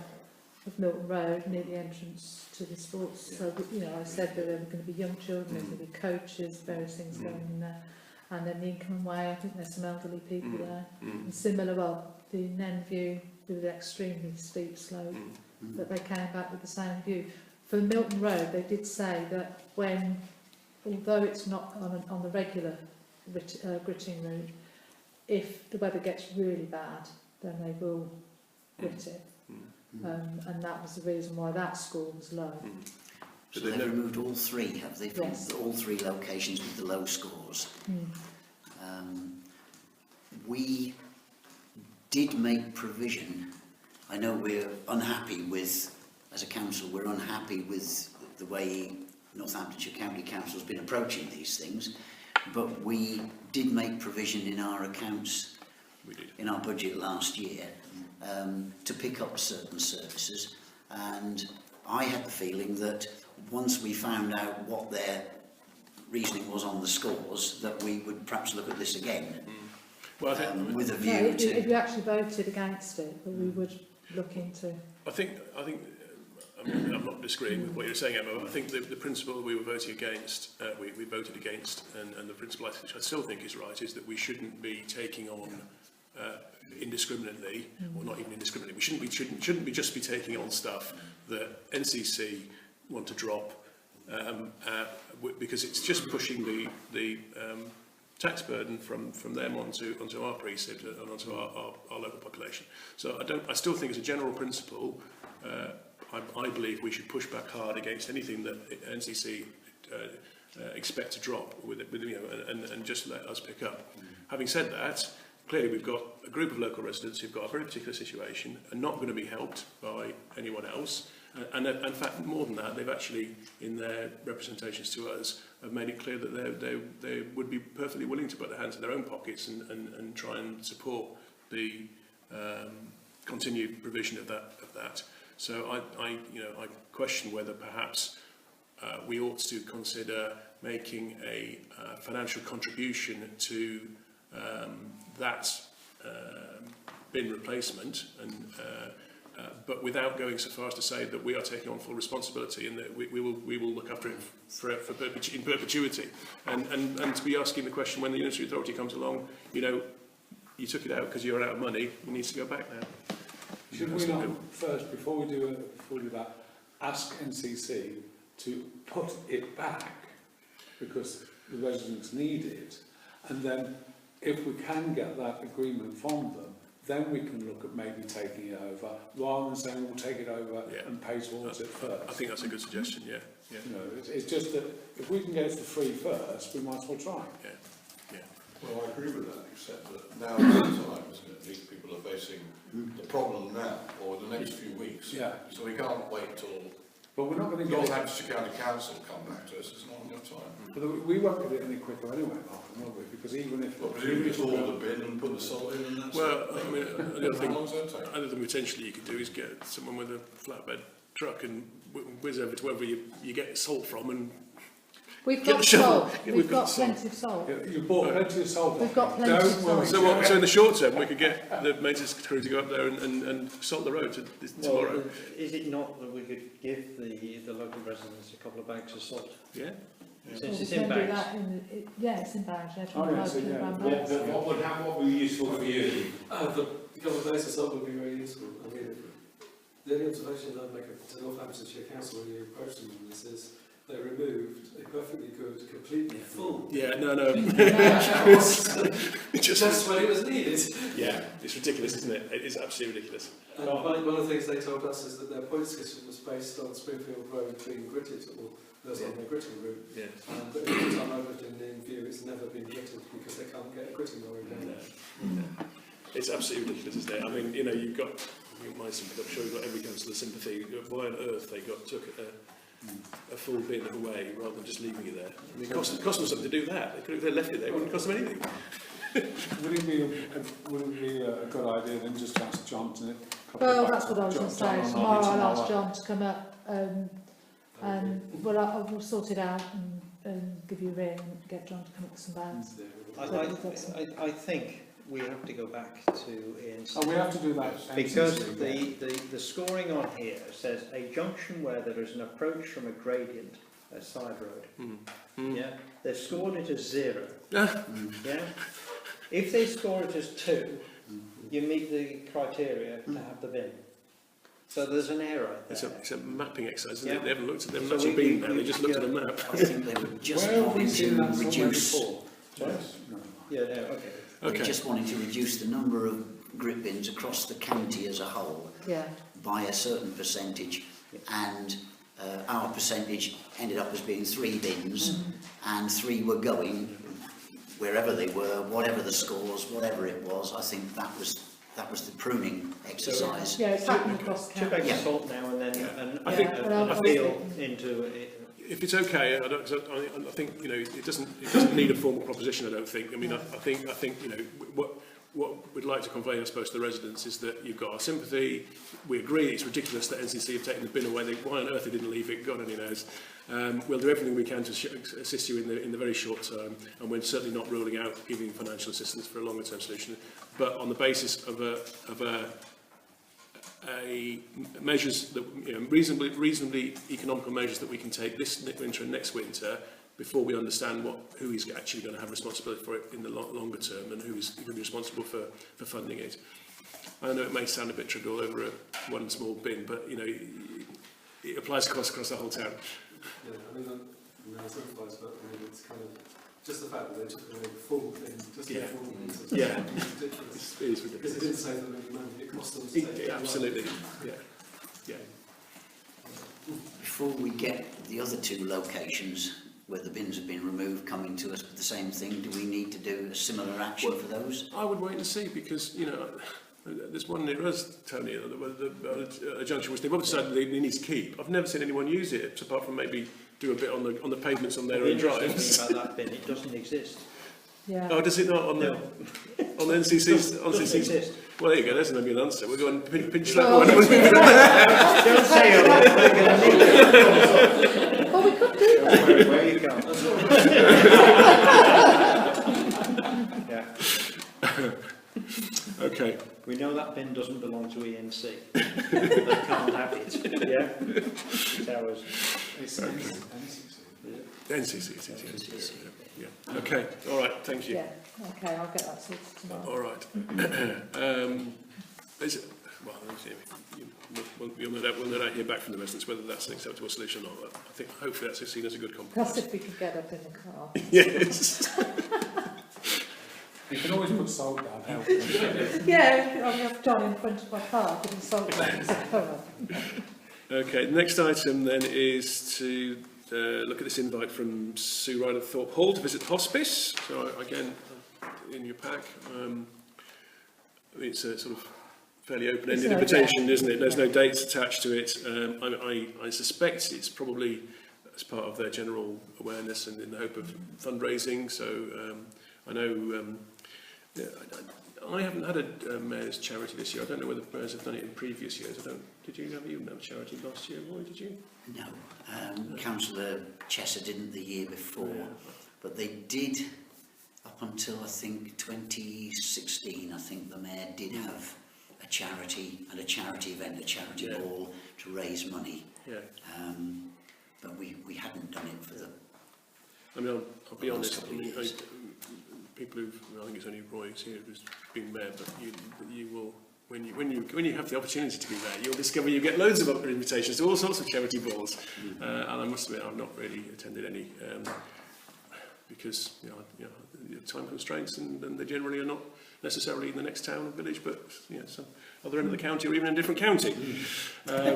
of Milton Road, near the entrance to the sports. So, I said that there were going to be young children, there were going to be coaches, various things going in there. And then the Incoming Way, I think there's some elderly people there. And similar, the Nenview, with the extremely steep slope, that they came back with the same view. For Milton Road, they did say that although it's not on the regular gritting route, if the weather gets really bad, then they will grit it. And that was the reason why that score was low. So they've removed all three, have they? From Yes. all three locations with the low scores. We did make provision. I know we're unhappy with, as a council, we're unhappy with the way Northamptonshire County Council has been approaching these things, but we did make provision in our accounts, in our budget last year, to pick up certain services, and I had the feeling that once we found out what their reasoning was on the scores, that we would perhaps look at this again, well, I think, with a view No, to... if you actually voted against it, but we would look into. I think. I mean, I'm not disagreeing with what you're saying, Emma. I think the principle we were voting against, we voted against, and the principle which I still think is right, is that we shouldn't be taking on indiscriminately, or not even indiscriminately. We shouldn't be just be taking on stuff that NCC want to drop, because it's just pushing the tax burden from them onto our precinct and onto our local population. So I still think, as a general principle, I believe we should push back hard against anything that NCC expect to drop and just let us pick up. Having said that, clearly we've got a group of local residents who've got a very particular situation and not going to be helped by anyone else. And in fact, more than that, they've actually, in their representations to us, have made it clear that they would be perfectly willing to put their hands in their own pockets and try and support the continued provision of that. So I question whether perhaps we ought to consider making a financial contribution to that bin replacement, but without going so far as to say that we are taking on full responsibility and that we will look after it in perpetuity. And to be asking the question when the Unitary Authority comes along, you took it out because you're out of money, it needs to go back now. Should we not first, before we do that, ask NCC to put it back because the residents need it, and then if we can get that agreement from them, then we can look at maybe taking it over, rather than saying we'll take it over and pay towards it first. I think that's a good suggestion, yeah. It's just that if we can get it for free first, we might as well try. Yeah. Well, I agree with that, except that now is the time, isn't it? These people are facing the problem now, or the next few weeks. Yeah. So we can't wait till But we're not going to get Northamptonshire County Council come back to us. There's not enough time. But we won't get it any quicker anyway, Martin, will we? Because even if... Well, presumably it's all the bin and put the salt in and that's Well, I mean, how long does that take? another thing potentially you could do is get someone with a flatbed truck and whiz over to wherever you get salt from and We've get got the shovel. salt. Yeah, We've got salt. plenty of salt. You bought plenty of salt. We've got plenty of Don't salt. worry. So in the short term, we could get the maintenance crew to go up there and salt the road tomorrow. Is it not that we could give the local residents a couple of bags of salt? Yeah. Since it's We in can do bags. that yeah, it's in bags. Yeah, Oh, yeah, so, yeah. What would be useful for you? A couple of bags of salt would be very useful. I mean, the only observation I'd make to Northamptonshire Council when you approach them on this is they removed a perfectly good, completely full. Yeah, no. Just when it was needed. Yeah, it's ridiculous, isn't it? It is absolutely ridiculous. And one of the things they told us is that their point system was based on Springfield Road being gritted, or there's on the gritting route. Yeah. But every time I've lived in view, it's never been gritted because they can't get a gritting lorry down there. It's absolutely ridiculous, isn't it? I mean, you've got my sympathy. I'm sure you've got every councillor's sympathy. Why on earth they took a full bin away rather than just leaving it there. I mean, it cost them something to do that. They could have, if they left it there, it wouldn't cost them anything. Would it be a good idea then just to ask John to... Well, that's what I was going to say. John Tomorrow I'll ask tomorrow. John to come up and we'll sort it out and give you a ring and get John to come up with some bands. I think we have to go back to Ian's. Oh, we have to do that. Because the scoring on here says a junction where there is an approach from a gradient, a side road. Yeah, they've scored it as 0. Yeah. If they score it as 2, you meet the criteria to have the bin. So there's an error there. It's a mapping exercise, isn't Yeah. it? They haven't looked at, they haven't So actually we- been there, they just looked at the map. I think they were just Where have we wanting seen to that somewhere reduce... before? Sorry? No. Yeah, no, okay. They were Okay. just wanting to reduce the number of grit bins across the county as a whole Yeah. by a certain percentage, and our percentage ended up as being 3 bins, and 3 were going wherever they were, whatever the scores, whatever it was. I think that was the pruning exercise. Yeah, it's happened across the Chip county. egg salt now and then, Yeah. and I think- a feel into it. If it's okay, I think it doesn't need a formal proposition. I don't think. I mean, I think what we'd like to convey, I suppose, to the residents is that you've got our sympathy. We agree it's ridiculous that NCC have taken the bin away. Why on earth they didn't leave it? God only knows. We'll do everything we can to assist you in the very short term, and we're certainly not ruling out giving financial assistance for a longer term solution. But on the basis of measures that reasonably economical measures that we can take this winter and next winter, before we understand who is actually going to have responsibility for it in the longer term and who is going to be responsible for funding it. I know it may sound a bit trivial over one small bin, but it applies across the whole town. Yeah, I mean, I sympathise, but I mean, it's kind of just the fact that they took away the full thing, just the full thing. It's ridiculous. It is Because ridiculous. it didn't save them any money, it cost them to take it. Absolutely, yeah. Before we get the other 2 locations where the bins have been removed coming to us with the same thing, do we need to do a similar action for those? I would wait and see, because there's one near us, Tony, a junction which they've all decided they need to keep. I've never seen anyone use it apart from maybe do a bit on the pavements on their own The interesting drives. thing about that bin, it doesn't exist. Yeah. Oh, does it not on the No. on the NCC's? On Doesn't NCC's? exist. Well, there you go. There's maybe an answer. We'll go and pinch that Well, one. Don't say all that, we're going to need it. Well, we could do that. Where you go. Yeah. Okay. We know that bin doesn't belong to ENC. They can't have it. Yeah? It's ours. It's NCC. It is, yeah. Okay. All right. Thank you. Yeah. Okay, I'll get that sorted tomorrow. All right. Is it, well, we'll no doubt hear back from the residents whether that's an acceptable solution or not. I think hopefully that's seen as a good That's compromise. if we could get up in the car. Yes. You can always put salt down, help. Yeah, I'll have John in front of my car putting salt bags. Okay. The next item then is to look at this invite from Sue Ryder Thorpe Hall to visit the hospice. So again, in your pack, it's a sort of fairly open-ended invitation, isn't it? There's no dates attached to it. I suspect it's probably as part of their general awareness and in the hope of fundraising. So I know I haven't had a mayor's charity this year. I don't know whether mayors have done it in previous years. Did you have a charity last year, Roy? Did you? No. Councillor Chesser didn't the year before, but they did up until I think 2016. I think the mayor did have a charity and a charity event, a charity ball to raise money. Yeah. But we hadn't done it for the. I mean, I'll be honest. People who've, I think it's only Roy here who's been mayor, but you will, when you have the opportunity to be there, you'll discover you get loads of other invitations to all sorts of charity balls. And I must admit, I've not really attended any because time constraints, and they generally are not necessarily in the next town or village, but some other end of the county or even in a different county. I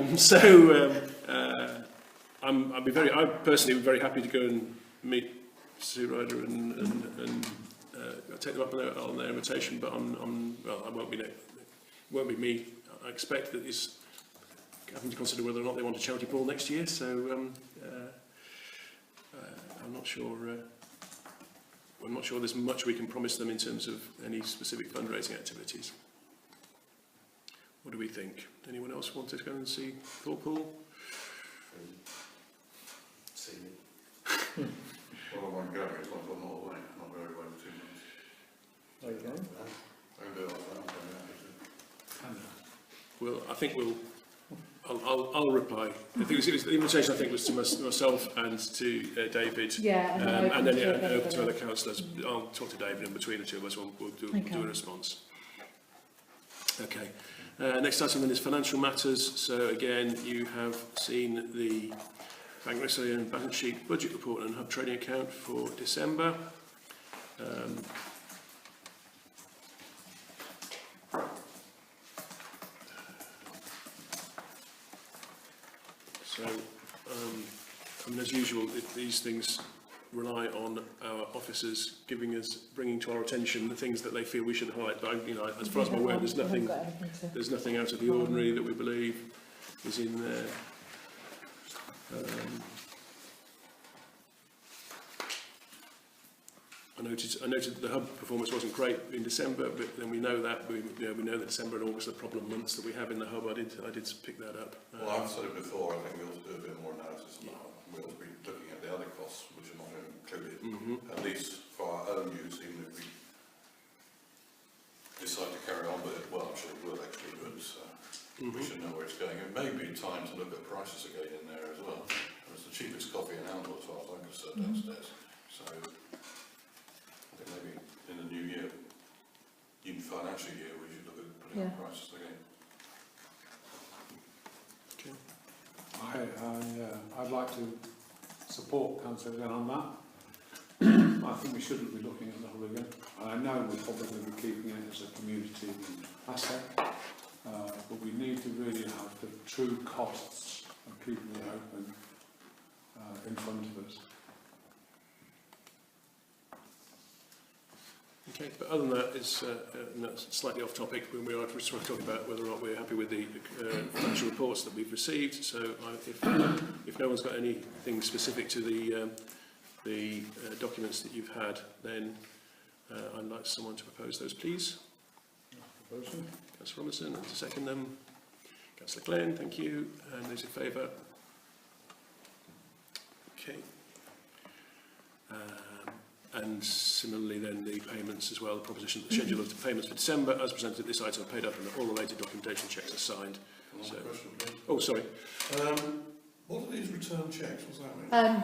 personally would be very happy to go and meet Sue Ryder and take them up on their invitation, but I won't be me. I expect that it's having to consider whether or not they want a charity ball next year. So I'm not sure. I'm not sure there's much we can promise them in terms of any specific fundraising activities. What do we think? Anyone else want to go and see Thorpool? See me. Well, I won't go, it's not I'm not away, not very away for 2 months. There you go. I can do it like that, I'm very happy to. Well, I think I'll reply. I think the invitation I think was to myself and to David. Yeah, and then open to everybody. other councillors. I'll talk to David, and between the two of us, we'll do a response. Okay. Next item then is financial matters. So again, you have seen the Bank Reconciliation balance sheet, budget report, and hub trading account for December. So, I mean, as usual, these things rely on our officers bringing to our attention the things that they feel we should highlight. But you know, as far as I'm aware, there's nothing out of the ordinary that we believe is in there. I noted that the hub performance wasn't great in December, but then we know that we know that December and August are problem months that we have in the hub. I did pick that up. Well, I've said it before, I think we ought to do a bit more analysis on that. We ought to be looking at the other costs which are not included, at least for our own use, even if we decide to carry on with it. Well, I'm sure we will actually, but we should know where it's going. It may be time to look at prices again in there as well. It was the cheapest coffee in Hounslow as far as I'm concerned downstairs. So I think maybe in the new year, even financial year, we should look at putting up prices again. I'd like to support Councillor Glenn on that. I think we shouldn't be looking at the hub again. I know we're probably going to be keeping it as a community asset, but we need to really have the true costs of keeping it open in front of us. Okay, but other than that, it's slightly off topic when we are just talking about whether or not we're happy with the financial reports that we've received. So if no one's got anything specific to the documents that you've had, then I'd like someone to propose those, please. Councillor Robinson, and to second them. Councillor Glenn, thank you. And those in favour? Okay. And similarly then the payments as well, the proposition, the schedule of the payments for December as presented, this item are paid up and all related documentation checks are signed. So, Question, please. oh, sorry. What are these return checks? What's that mean?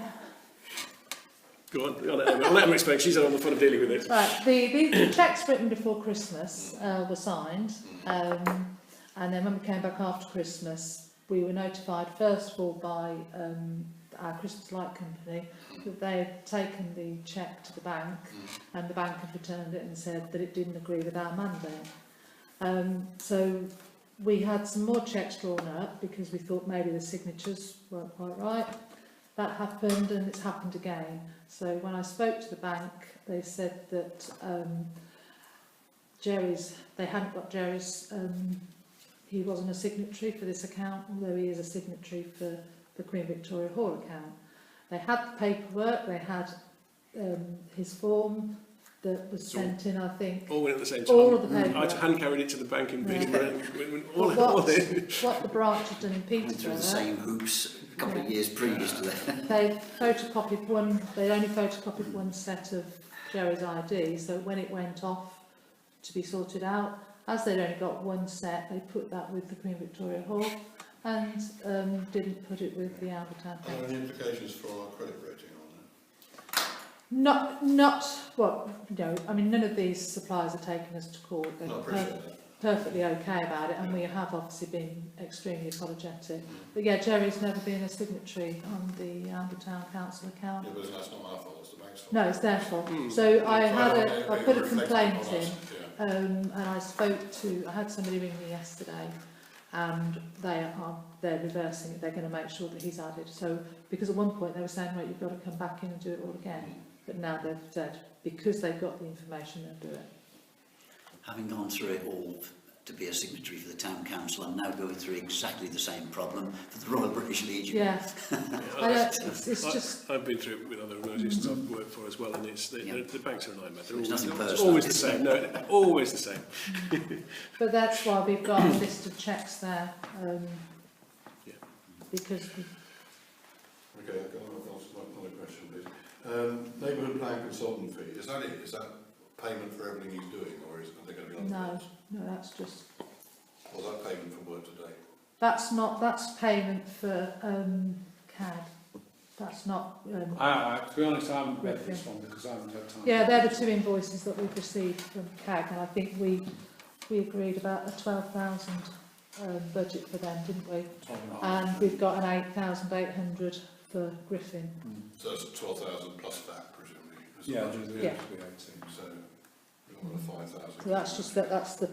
Go on, I'll let them explain. She's on the fun of dealing with it. Right, the checks written before Christmas were signed, and then when we came back after Christmas, we were notified first of all by our Christmas Light Company that they had taken the cheque to the bank, and the bank had returned it and said that it didn't agree with our mandate. So we had some more cheques drawn up because we thought maybe the signatures weren't quite right. That happened, and it's happened again. So when I spoke to the bank, they said that they hadn't got Jerry's, he wasn't a signatory for this account, although he is a signatory for the Queen Victoria Hall account. They had the paperwork, they had his form that was sent in, I think. All went at the same time. All of the paperwork. I hand carried it to the bank in Peterborough. What the branch had done in Went through Peterborough, the same hoops a couple of years previous to that. they photocopied they'd only photocopied one set of Jerry's ID, so when it went off to be sorted out, as they'd only got one set, they put that with the Queen Victoria Hall and didn't put it with the Albertown Are there Council. any implications for our credit rating on that? Not what, no, I mean, none of these suppliers are taking us to court. They're No, I appreciate that. perfectly okay about it, and we have obviously been extremely apologetic. But yeah, Jerry's never been a signatory on the Albertown Council account. Yeah, but that's not our fault, it's the bank's fault. No, it's their fault. So I put a complaint in, Yeah. and I had somebody ring me yesterday, and they're reversing it. They're going to make sure that he's added. So because at one point they were saying, right, you've got to come back in and do it all again, but now they've said because they've got the information, they'll do it. Having gone through it all to be a signatory for the Town Council. I'm now going through exactly the same problem for the Royal British Legion. Yeah. I don't, it's just... I've been through it with other organisations I've worked for as well, and it's the banks are a nightmare. They're It's always, nothing it's personal. always the same. No, always the same. But that's why we've got a list of checks there, Yeah. because we, Okay, I'll ask another question, please. Neighbourhood plan consultant fee, is that it? Is that payment for everything he's doing, or is there going to be other no, costs? no, that's just, Or is that payment for work today? that's not, that's payment for CAD. That's not, To be honest, I haven't read this one because I haven't had time. yeah, they're the two invoices that we've received from CAG, and I think we agreed about a 12,000 budget for them, didn't we? And we've got an 8,800 for Griffin. So that's 12,000 plus VAT, presumably. as Yeah, the budget. there's Yeah. the 18. So we've got a 5,000. So that's just that, that's the,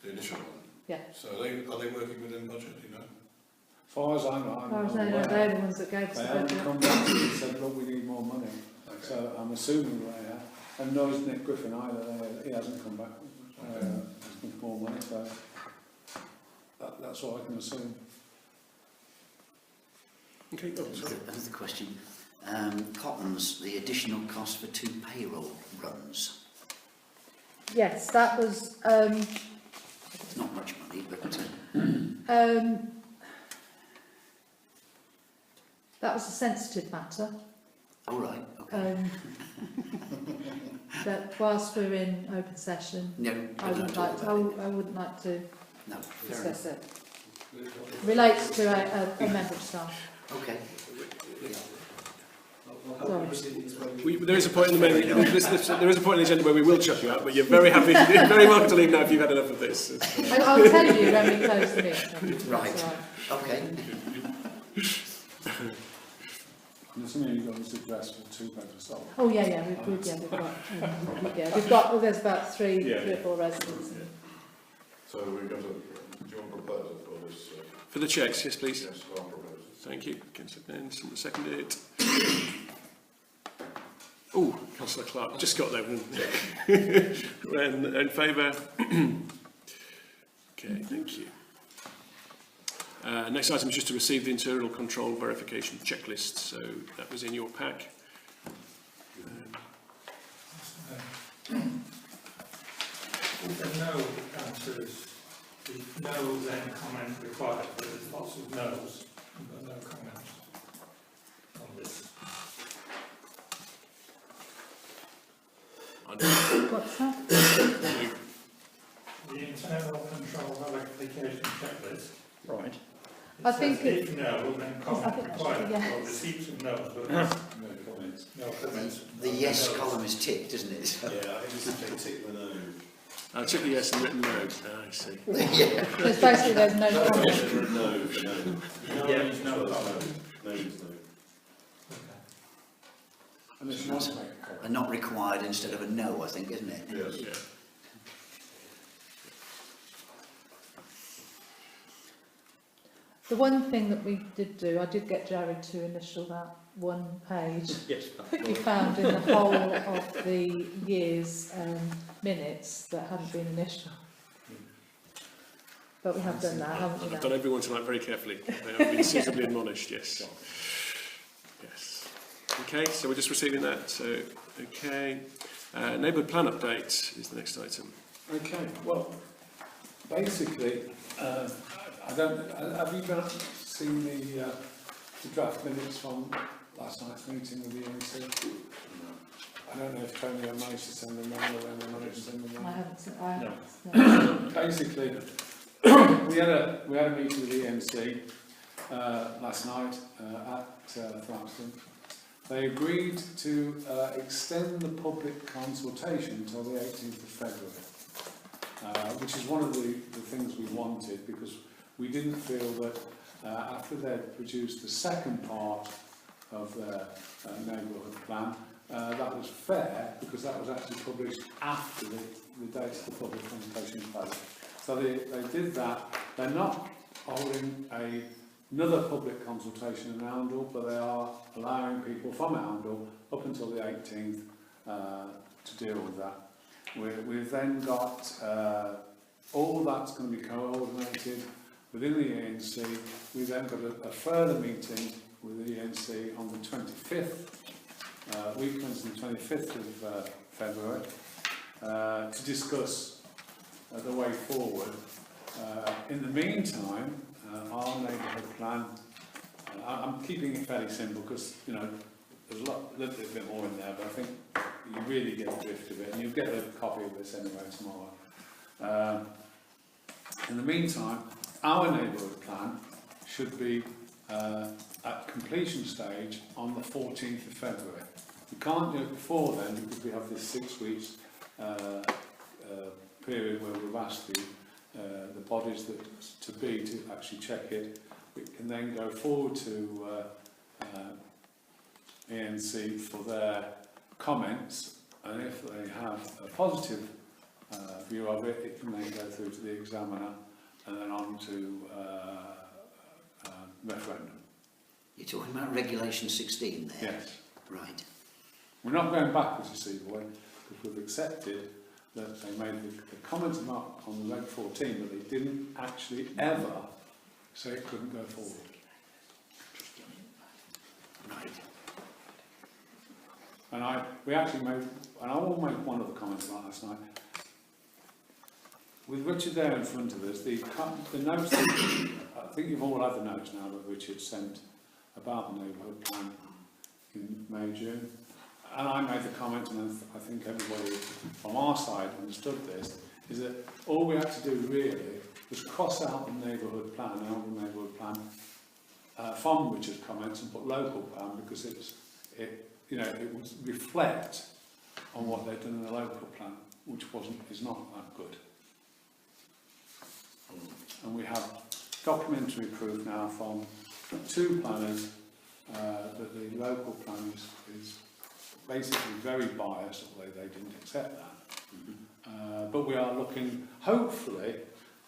The initial one? Yeah. So are they working within budget, do you know? As far as I know, as far as I know, aware, they're the ones that gave us they the haven't budget. come back to me and said, look, we need more money. Okay. So I'm assuming they have. And nor is Nick Griffin either. He hasn't come back with more money. So that's what I can assume. Okay, oh, sorry. Another question. Cottons, the additional cost for 2 payroll runs. Yes, that was, It's not much money, but that was a sensitive matter. all right, okay. That whilst we're in open session, No, I wouldn't like to, I wouldn't like to no, fair enough. discuss it. Relates to a member of staff. Okay. There is a point in the main, there is a point in the agenda where we will chuck you out, but you're very happy, you're very welcome to leave now if you've had enough of this. I'll tell you when we close the meeting. Right. That's all right. Okay. I'm assuming you've got this address for 2 beds of salt. Oh yeah, we've got there's about three or four residents. So we're going to, do you want a proposal for this? For the checks, yes please. Yes, our proposal. Thank you. Councillor Ben, someone seconded it. Oh, Councillor Clark, just got there. In favour? Okay, thank you. Next item is just to receive the internal control verification checklist. So that was in your pack. If there are no answers, the no then comment required, but there's lots of no's, but no comments on this. What's that? The internal control verification checklist. Right. I think says if no, then I comment think required. yes. Well, there's heaps of no's, but No comments. no comments. The yes column is ticked, isn't it? Yeah, I think it's a tick the no. I'll check the yes and written no. Ah, I see. Yeah. There's basically there's no comment. No for no. No Yeah, means no comment. No is no. And it's not to make a comment. A not required instead of a no, I think, isn't it? Yes. Yeah. The one thing that we did do, I did get Jared to initial that one page Yes. that you found in the whole of the year's minutes that hadn't been initialed. But we have done that, haven't we? I've done everyone tonight very carefully. They have been suitably admonished, yes. Yes. Okay, so we're just receiving that. So, okay. Neighbourhood plan update is the next item. Okay, well, basically, I don't. Have you seen the draft minutes from last night's meeting with the ENC? I don't know if Tony managed to send them on or anyone managed to send them I on. haven't seen, no. Basically, we had a meeting with the ENC last night at Thrapston. They agreed to extend the public consultation until the 18th of February, which is one of the things we wanted, because we didn't feel that after they'd produced the second part of their neighbourhood plan, that was fair, because that was actually published after the date of the public consultation phase. So they did that. They're not holding another public consultation in Oundle, but they are allowing people from Oundle up until the 18th to deal with that. We've then got all that's going to be coordinated within the ENC. We then got a further meeting with the ENC on the 25th, week commencing the 25th of February, to discuss the way forward. In the meantime, our neighbourhood plan, I'm keeping it fairly simple because, you know, there's a little bit more in there, but I think you really get the drift of it, and you'll get a copy of this anyway tomorrow. In the meantime, our neighbourhood plan should be at completion stage on the 14th of February. We can't do it before then because we have this 6 weeks period where we've asked the bodies that to actually check it. We can then go forward to ENC for their comments, and if they have a positive view of it, it can then go through to the examiner and then on to referendum. You're talking about Regulation 16 there? Yes. Right. We're not going backwards, you see, boy, because we've accepted that they made the comments about on the Reg 14, but they didn't actually ever say it couldn't go forward. Right. And we actually made, and I will make one other comment about last night. With Richard there in front of us, the notes, I think you've all had the notes now that Richard sent about the neighbourhood plan in May, June. And I made the comment, and I think everybody from our side understood this, is that all we had to do really was cross out the neighbourhood plan, the old neighbourhood plan, from Richard's comments and put local plan, because it would reflect on what they'd done in the local plan, which is not that good. And we have documentary proof now from 2 planners that the local plan is basically very biased, although they didn't accept that. But we are looking, hopefully,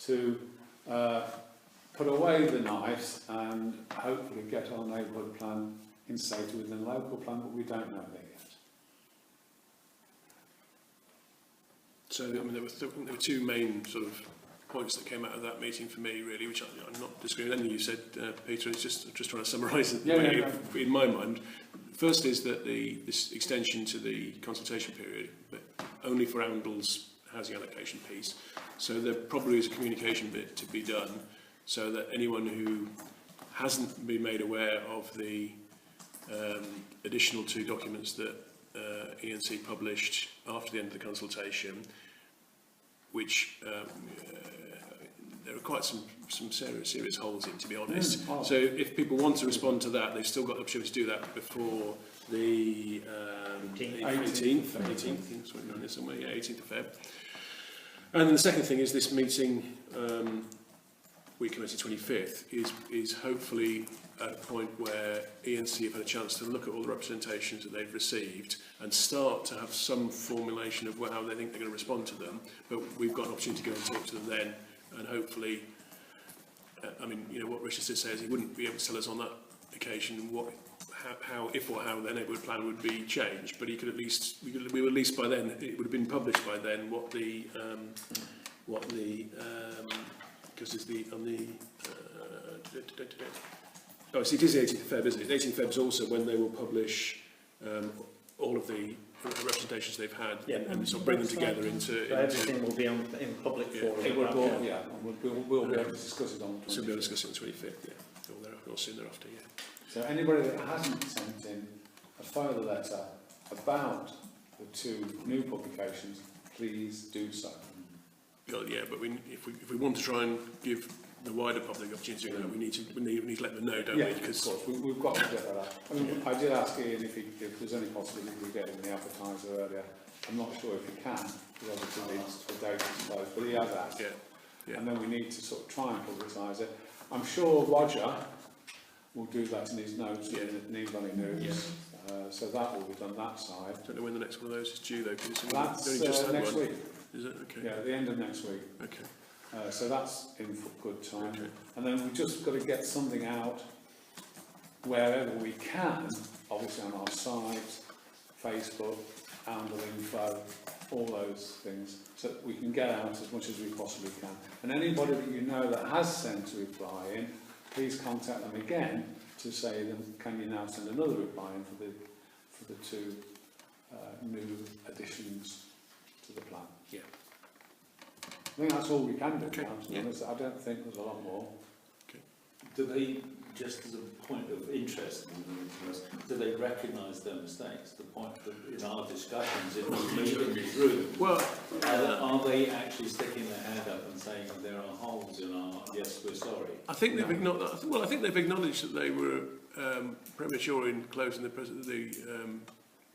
to put away the knives and hopefully get our neighbourhood plan inserted within the local plan, but we don't know that yet. So, I mean, there were 2 main sort of points that came out of that meeting for me, really, which I'm not disagreeing with anything you said, Peter. It's just trying to summarise it in my mind. First is that this extension to the consultation period, but only for Oundle's housing allocation piece. So there probably is a communication bit to be done, so that anyone who hasn't been made aware of the additional 2 documents that ENC published after the end of the consultation, which there are quite some serious holes in, to be honest. So if people want to respond to that, they've still got the opportunity to do that before the 18th, somewhere around there somewhere, 18th of Feb. And then the second thing is this meeting, week commencing 25th, is hopefully at a point where ENC have had a chance to look at all the representations that they've received and start to have some formulation of how they think they're going to respond to them. But we've got an opportunity to go and talk to them then, and hopefully, I mean, you know, what Richard says he wouldn't be able to tell us on that occasion how their neighbourhood plan would be changed, but he could at least, we would at least by then, it would have been published by then because it's oh, see, it is the 18th of Feb, isn't it? The 18th of Feb is also when they will publish all of the representations they've had and sort of bring them together into... So everything will be in public forum. It will, we'll be able to discuss it on the 25th. So we'll be able to discuss it on the 25th, yeah, or soon thereafter, yeah. So anybody that hasn't sent in a further letter about the 2 new publications, please do so. Well, yeah, but if we want to try and give the wider public opportunity to do that, we need to let them know, don't we? Because of course, we've got to get that out. I mean, I did ask Ian if there's any possibility we get in the advertiser earlier. I'm not sure if he can, because obviously the date is closed, but he has asked. Yeah. And then we need to sort of try and publicise it. I'm sure Roger will do that in his notes in the New Valley News. Yeah. So that will be done that side. I don't know when the next one of those is due, though. That's just next week. Is it? Okay. Yeah, at the end of next week. Okay. So that's in for good time. Okay. And then we've just got to get something out wherever we can, obviously on our site, Facebook, Oundle Info, all those things, so that we can get out as much as we possibly can. And anybody that you know that has sent a reply in, please contact them again to say, then, can you now send another reply in for the two new additions to the plan. Yeah. I think that's all we can do Okay. now, to be honest. I don't think there's a lot more. Do they, just as a point of interest, do they recognise their mistakes? The point that in our discussions, if we move it through, Well, are they actually sticking their hand up and saying there are holes in our, yes, we're sorry? I think they've acknowledged. Well, I think they've acknowledged that they were premature in closing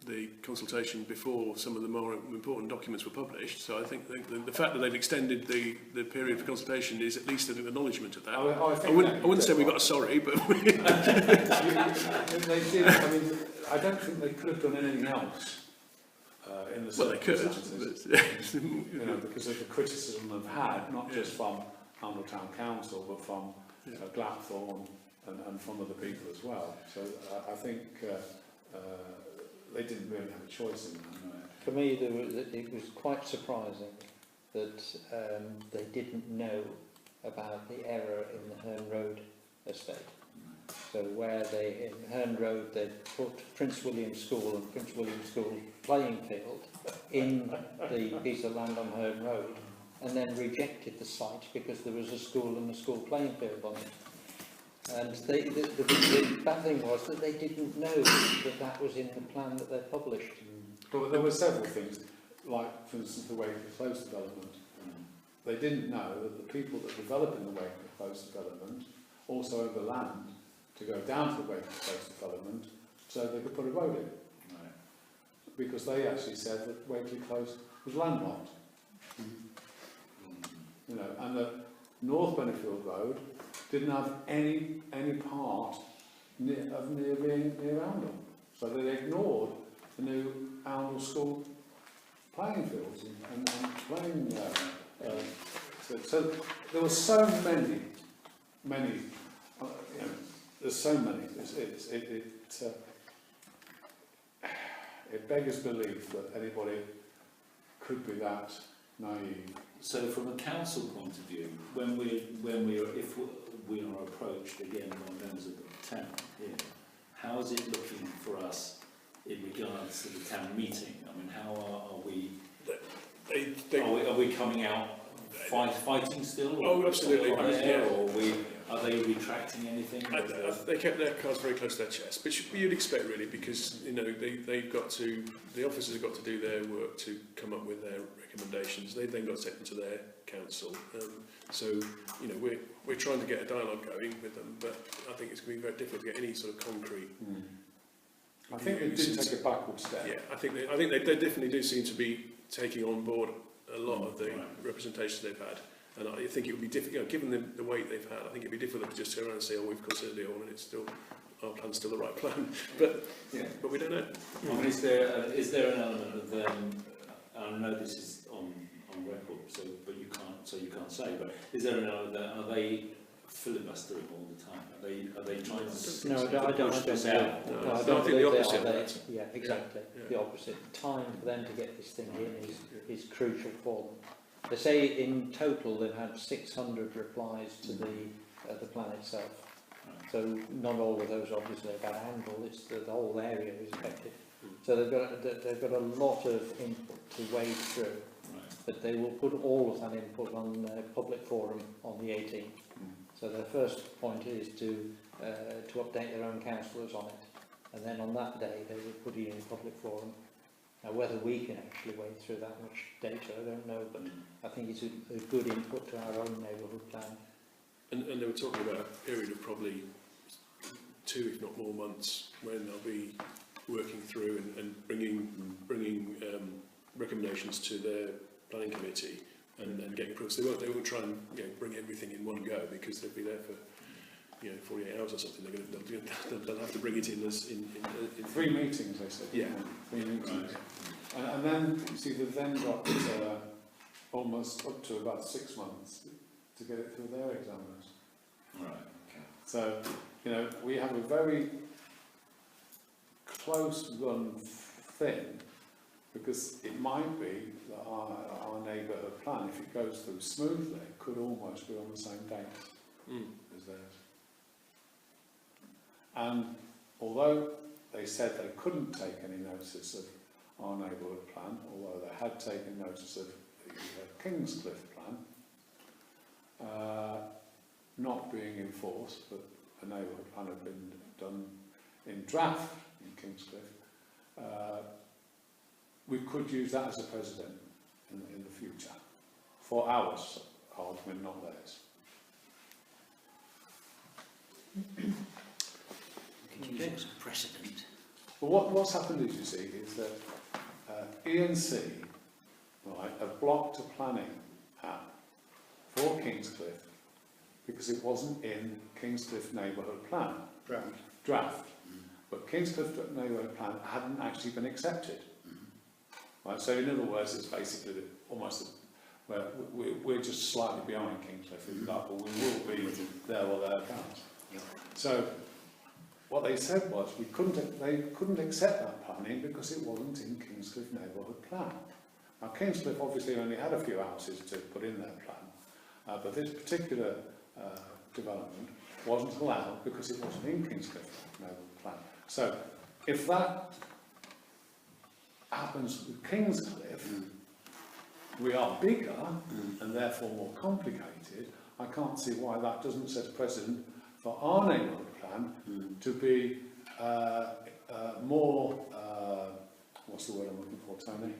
the consultation before some of the more important documents were published. So I think the fact that they've extended the period for consultation is at least an acknowledgement of that. I wouldn't say we got a sorry, but they did. I mean, I don't think they could have done anything else. In the well, they could, circumstances. You know, because of the criticism they've had, not just from Arundel Town Council, but from Gladthorne and from other people as well. So I think they didn't really have a choice in that. For me, it was quite surprising that they didn't know about the error in the Herne Road estate. So where in Herne Road they put Prince William School and Prince William School playing field in the piece of land on Herne Road, and then rejected the site because there was a school and a school playing field on it. And the bad thing was that they didn't know that that was in the plan that they published. But there were several things, like, for instance, the Wakefield Close development. They didn't know that the people that develop in the Wakefield Close development also own the land to go down to the Wakefield Close development so they could put a road in. Right. Because they actually said that Wakefield Close was landlocked. You know, and the North Benefield Road didn't have any part near being near Arundel. So they ignored the new Arundel School playing fields and playing. So there were so many. You know, there's so many. It beggars belief that anybody could be that naive. So from a council point of view, if we are approached again by members of the town here, how is it looking for us in regards to the town meeting? I mean, how are we? Are we coming out fighting still? Oh, absolutely. Or are they retracting anything? They kept their cards very close to their chest, which you'd expect really, because you know the officers have got to do their work to come up with their recommendations. They've then got to take them to their council. So you know we're trying to get a dialogue going with them, but I think it's going to be very difficult to get any sort of concrete. I think they did take a backward step. Yeah, I think they definitely do seem to be taking on board a lot of the representations they've had. And I think it would be difficult, given the weight they've had, I think it would be difficult to just turn around and say, oh, we've considered it all and it's still, our plan's still the right plan. But we don't know. I mean, is there an element of, I know this is on record, but you can't say, but is there an element that, are they filibustering all the time? Are they trying to No, I don't push this out? No, I I don't think the believe they opposite are. of that. Yeah, exactly. Yeah. The opposite. Time for them to get this thing in is crucial for them. They say in total they've had 600 replies to the plan itself. So not all of those obviously about Arundel. It's the whole area is affected. So they've got a lot of input to wade through. But they will put all of that input on the public forum on the 18th. So their first point is to update their own councillors on it, and then on that day they will put it in a public forum. Now whether we can actually wade through that much data, I don't know, but I think it's a good input to our own neighbourhood plan. And they were talking about a period of probably 2, if not more months, when they'll be working through and bringing recommendations to their planning committee and getting approved. So they won't try and bring everything in one go, because they'll be there for 48 hours or something. They'll have to bring it in in 3 meetings, they said. Yeah. 3 meetings. And then you see they've then got almost up to about 6 months to get it through their examiners. Right. Okay. So we have a very close run thing because it might be that our neighbourhood plan, if it goes through smoothly, could almost be on the same date as theirs. And although they said they couldn't take any notice of our neighbourhood plan, although they had taken notice of the Kingscliff plan, not being enforced, but a neighbourhood plan had been done in draft in Kingscliff, we could use that as a precedent in the future for our argument, not theirs. We can use it as a precedent. But what's happened, as you see, is that E&C, right, have blocked a planning app for Kingscliff because it wasn't in Kingscliff neighbourhood plan. Draft. But Kingscliff neighbourhood plan hadn't actually been accepted. Right, so in other words, it's basically almost we're just slightly behind Kingscliff, if you like, but we will be there or thereabouts. Yep. So what they said was they couldn't accept that planning because it wasn't in Kingscliff neighbourhood plan. Now Kingscliff obviously only had a few houses to put in their plan, but this particular development wasn't allowed because it wasn't in Kingscliff neighbourhood plan. So if that happens with Kingscliff, we are bigger and therefore more complicated. I can't see why that doesn't set a precedent for our neighbourhood plan to be more, what's the word I'm looking for, Tony?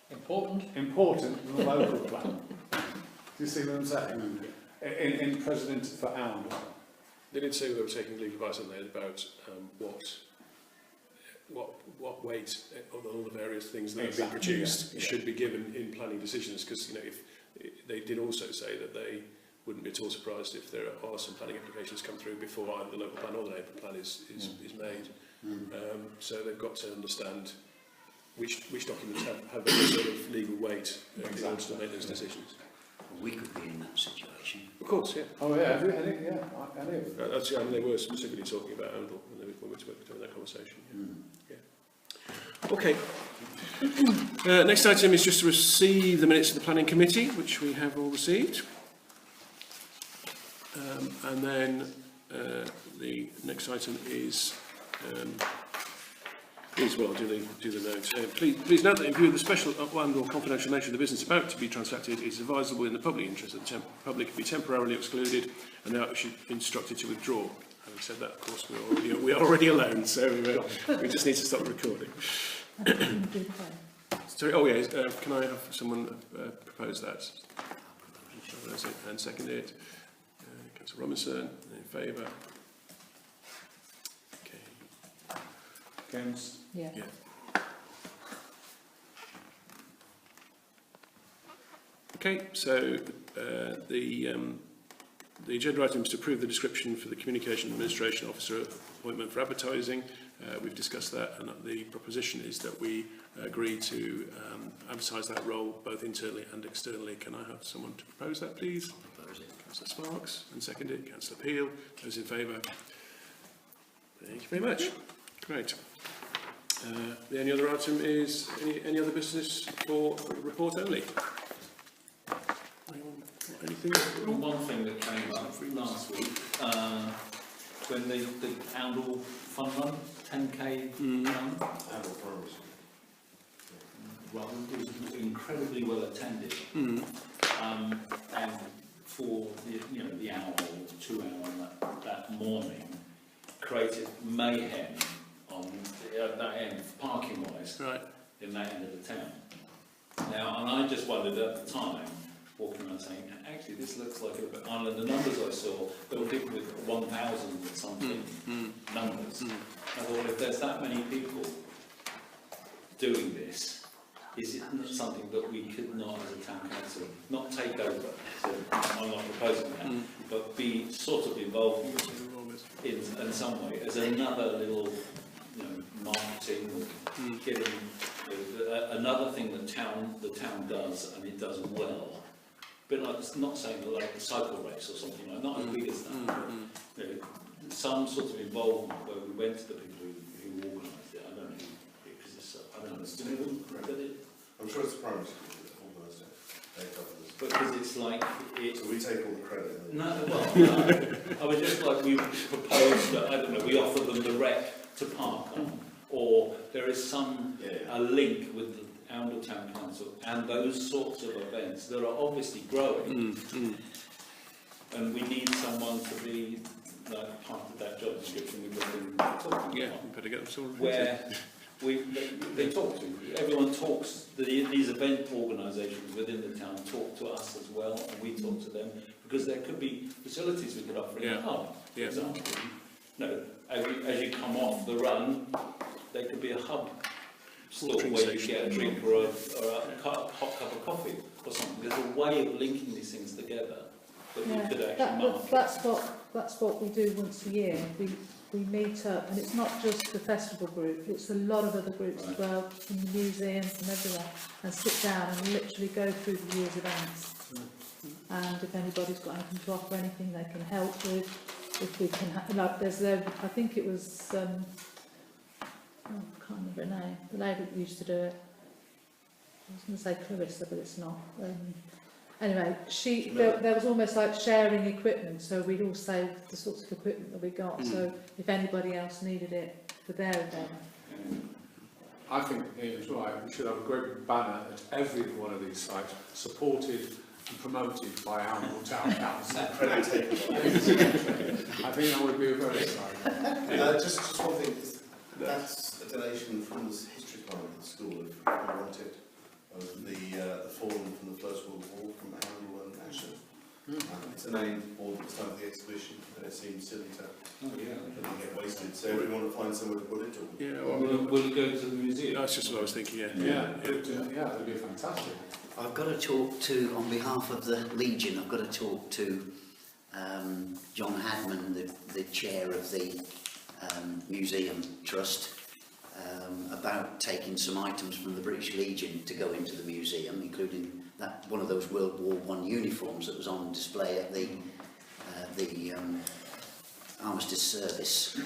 Important than the local plan. Do you see what I'm saying? In precedent for Oundle. They did say they were taking legal advice on there about what weight of all the various things that have been produced should be given in planning decisions, because if they did also say that they wouldn't be at all surprised if there are some planning applications come through before either the local plan or the neighbourhood plan is made. So they've got to understand which documents have any sort of legal weight in order to make those decisions. We could be in that situation. Of course, yeah. Oh yeah, any of them. That's, I mean, they were specifically talking about Oundle when we were having that conversation. Yeah. Okay. Next item is just to receive the minutes of the planning committee, which we have all received. And then the next item is well, do the note. Please note that in view of the special and or confidential nature of the business about to be transacted, it is advisable in the public interest that the public be temporarily excluded and now should be instructed to withdraw. Having said that, of course, we are already alone, so we just need to stop recording. Sorry, oh yeah, can I have someone propose that? And second it. Councillor Robinson, in favour. Okay. Against? Yeah. Okay, so the agenda item is to approve the description for the Communication Administration Officer appointment for advertising. We've discussed that, and the proposition is that we agree to advertise that role both internally and externally. Can I have someone to propose that, please? I'll propose it. Councillor Sparks, and second it. Councillor Peel. Those in favour? Thank you very much. Great. The only other item is any other business for report only? Anything? One thing that came up last week, when the Oundle fun run, 10k run, well, it was incredibly well attended, and for the hour or 2 hour that morning, created mayhem on that end, parking wise, Right. in that end of the town. Now, and I just wondered at the time, walking around saying, actually this looks like a bit, and the numbers I saw, there were people with 1,000 and something numbers. I thought, if there's that many people doing this, is it not something that we could not, as a town council, not take over, so I'm not proposing that, but be sort of involved in some way, as another little marketing, getting another thing that the town does, and it does well. But like, it's not saying like a cycle race or something like, not as big as that. Some sort of involvement where we went to the people who organised it. I don't know who, because it's two of them, correct? I'm sure it's the primary school that organised it. They cover this. Because it's like, it's So we take all the credit. no, well, no. I was just like we proposed, I don't know, we offer them the rec to park on, or there is some a link with the Oundle Town Council and those sorts of events that are obviously growing, and we need someone to be like part of that job description we've been talking about. Yeah, we better get them sorted. Where they talk to, everyone talks, these event organisations within the town talk to us as well, and we talk to them, because there could be facilities we could offer in the hub, for example. No, as you come off the run, there could be a hub store where you get a drink or a hot cup of coffee or something. There's a way of linking these things together that we could actually market. That's what we do once a year. We meet up, and it's not just the festival group, it's a lot of other groups as well, from the museums and everywhere, and sit down and literally go through the year's events. And if anybody's got anything to offer, anything they can help with, if we can, like there's I think it was, I can't remember her name, the lady that used to do it. I was going to say Clarissa, but it's not. Anyway, there was almost like sharing equipment, so we'd all save the sorts of equipment that we got, so if anybody else needed it for their event. I think Ian's right, we should have a great banner at every one of these sites, supported and promoted by Oundle Town Council. Credit taken. I think that would be a very exciting. Just one thing, that's a donation from the history department of the school, if you want it. The fallen from the First World War from Oundle and Ashton. It's a name for the time of the exhibition, and it seems silly to get wasted. So we want to find somewhere to put it. Or Yeah, Will it go to the museum? that's just what I was thinking. Yeah, that'd be fantastic. I've got to talk to, on behalf of the Legion, I've got to talk to John Hadman, the chair of the Museum Trust, about taking some items from the British Legion to go into the museum, including that one of those World War I uniforms that was on display at the Armistice Service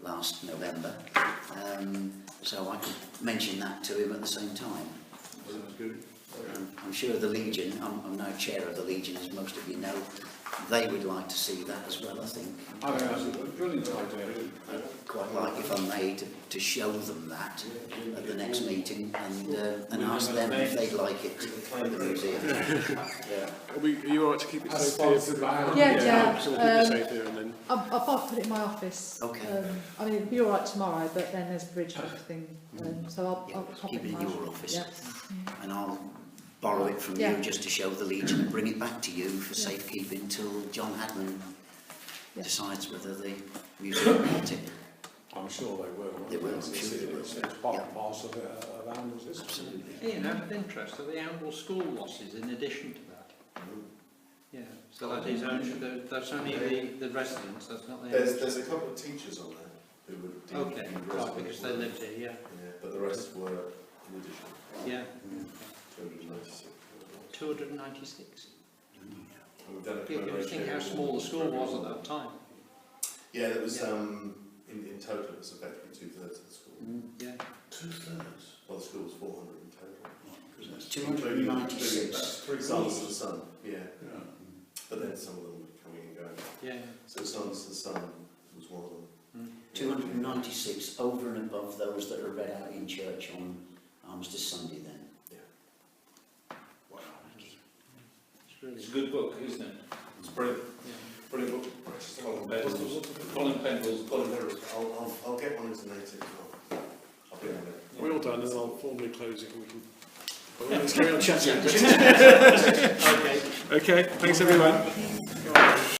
last November. So I could mention that to him at the same time. Sounds good. I'm sure the Legion, I'm now chair of the Legion, as most of you know, they would like to see that as well, I think. I think that's a brilliant idea. I'd quite like, if I may, to show them that at the next meeting and ask them if they'd like it at the museum. Are you all right to keep it safe here? Yeah. So we'll keep it safe here and then. I'll put it in my office. Okay. I mean, it'll be all right tomorrow, but then there's bridge and everything, so I'll pop keep it it in in my your office. office. And I'll borrow it from you just to show the Legion and bring it back to you for safekeeping till John Hadman decides whether the museum wants it. I'm sure they will. They will, I'm sure they will. It's part and parcel of Oundle's history. Absolutely. Ian, out of interest, are the Oundle school losses in addition to that? Yeah, so that is only, that's only the residents, that's not the... There's a couple of teachers on there who would Okay, right, because they lived here, yeah. but the rest were in addition. Yeah. 296. 296. And we've done a People commemoration think how small the school was at that time. Yeah, it was in total it was effectively 2/3 of the school. Yeah. 2/3? Well, the school was 400 in total. That's 296. Three sons and son, but then some of them were coming and going. Yeah. So Sons and Son was one of them. 296 over and above those that are read out in church on Armistice Sunday then. Wow. It's a good book, isn't it? It's brilliant. Brilliant book. Colin Pendle's. I'll get one into native as well. I'll be on it. We're all done and I'll formally close it and we can... Let's carry on chatting. Okay, thanks everyone.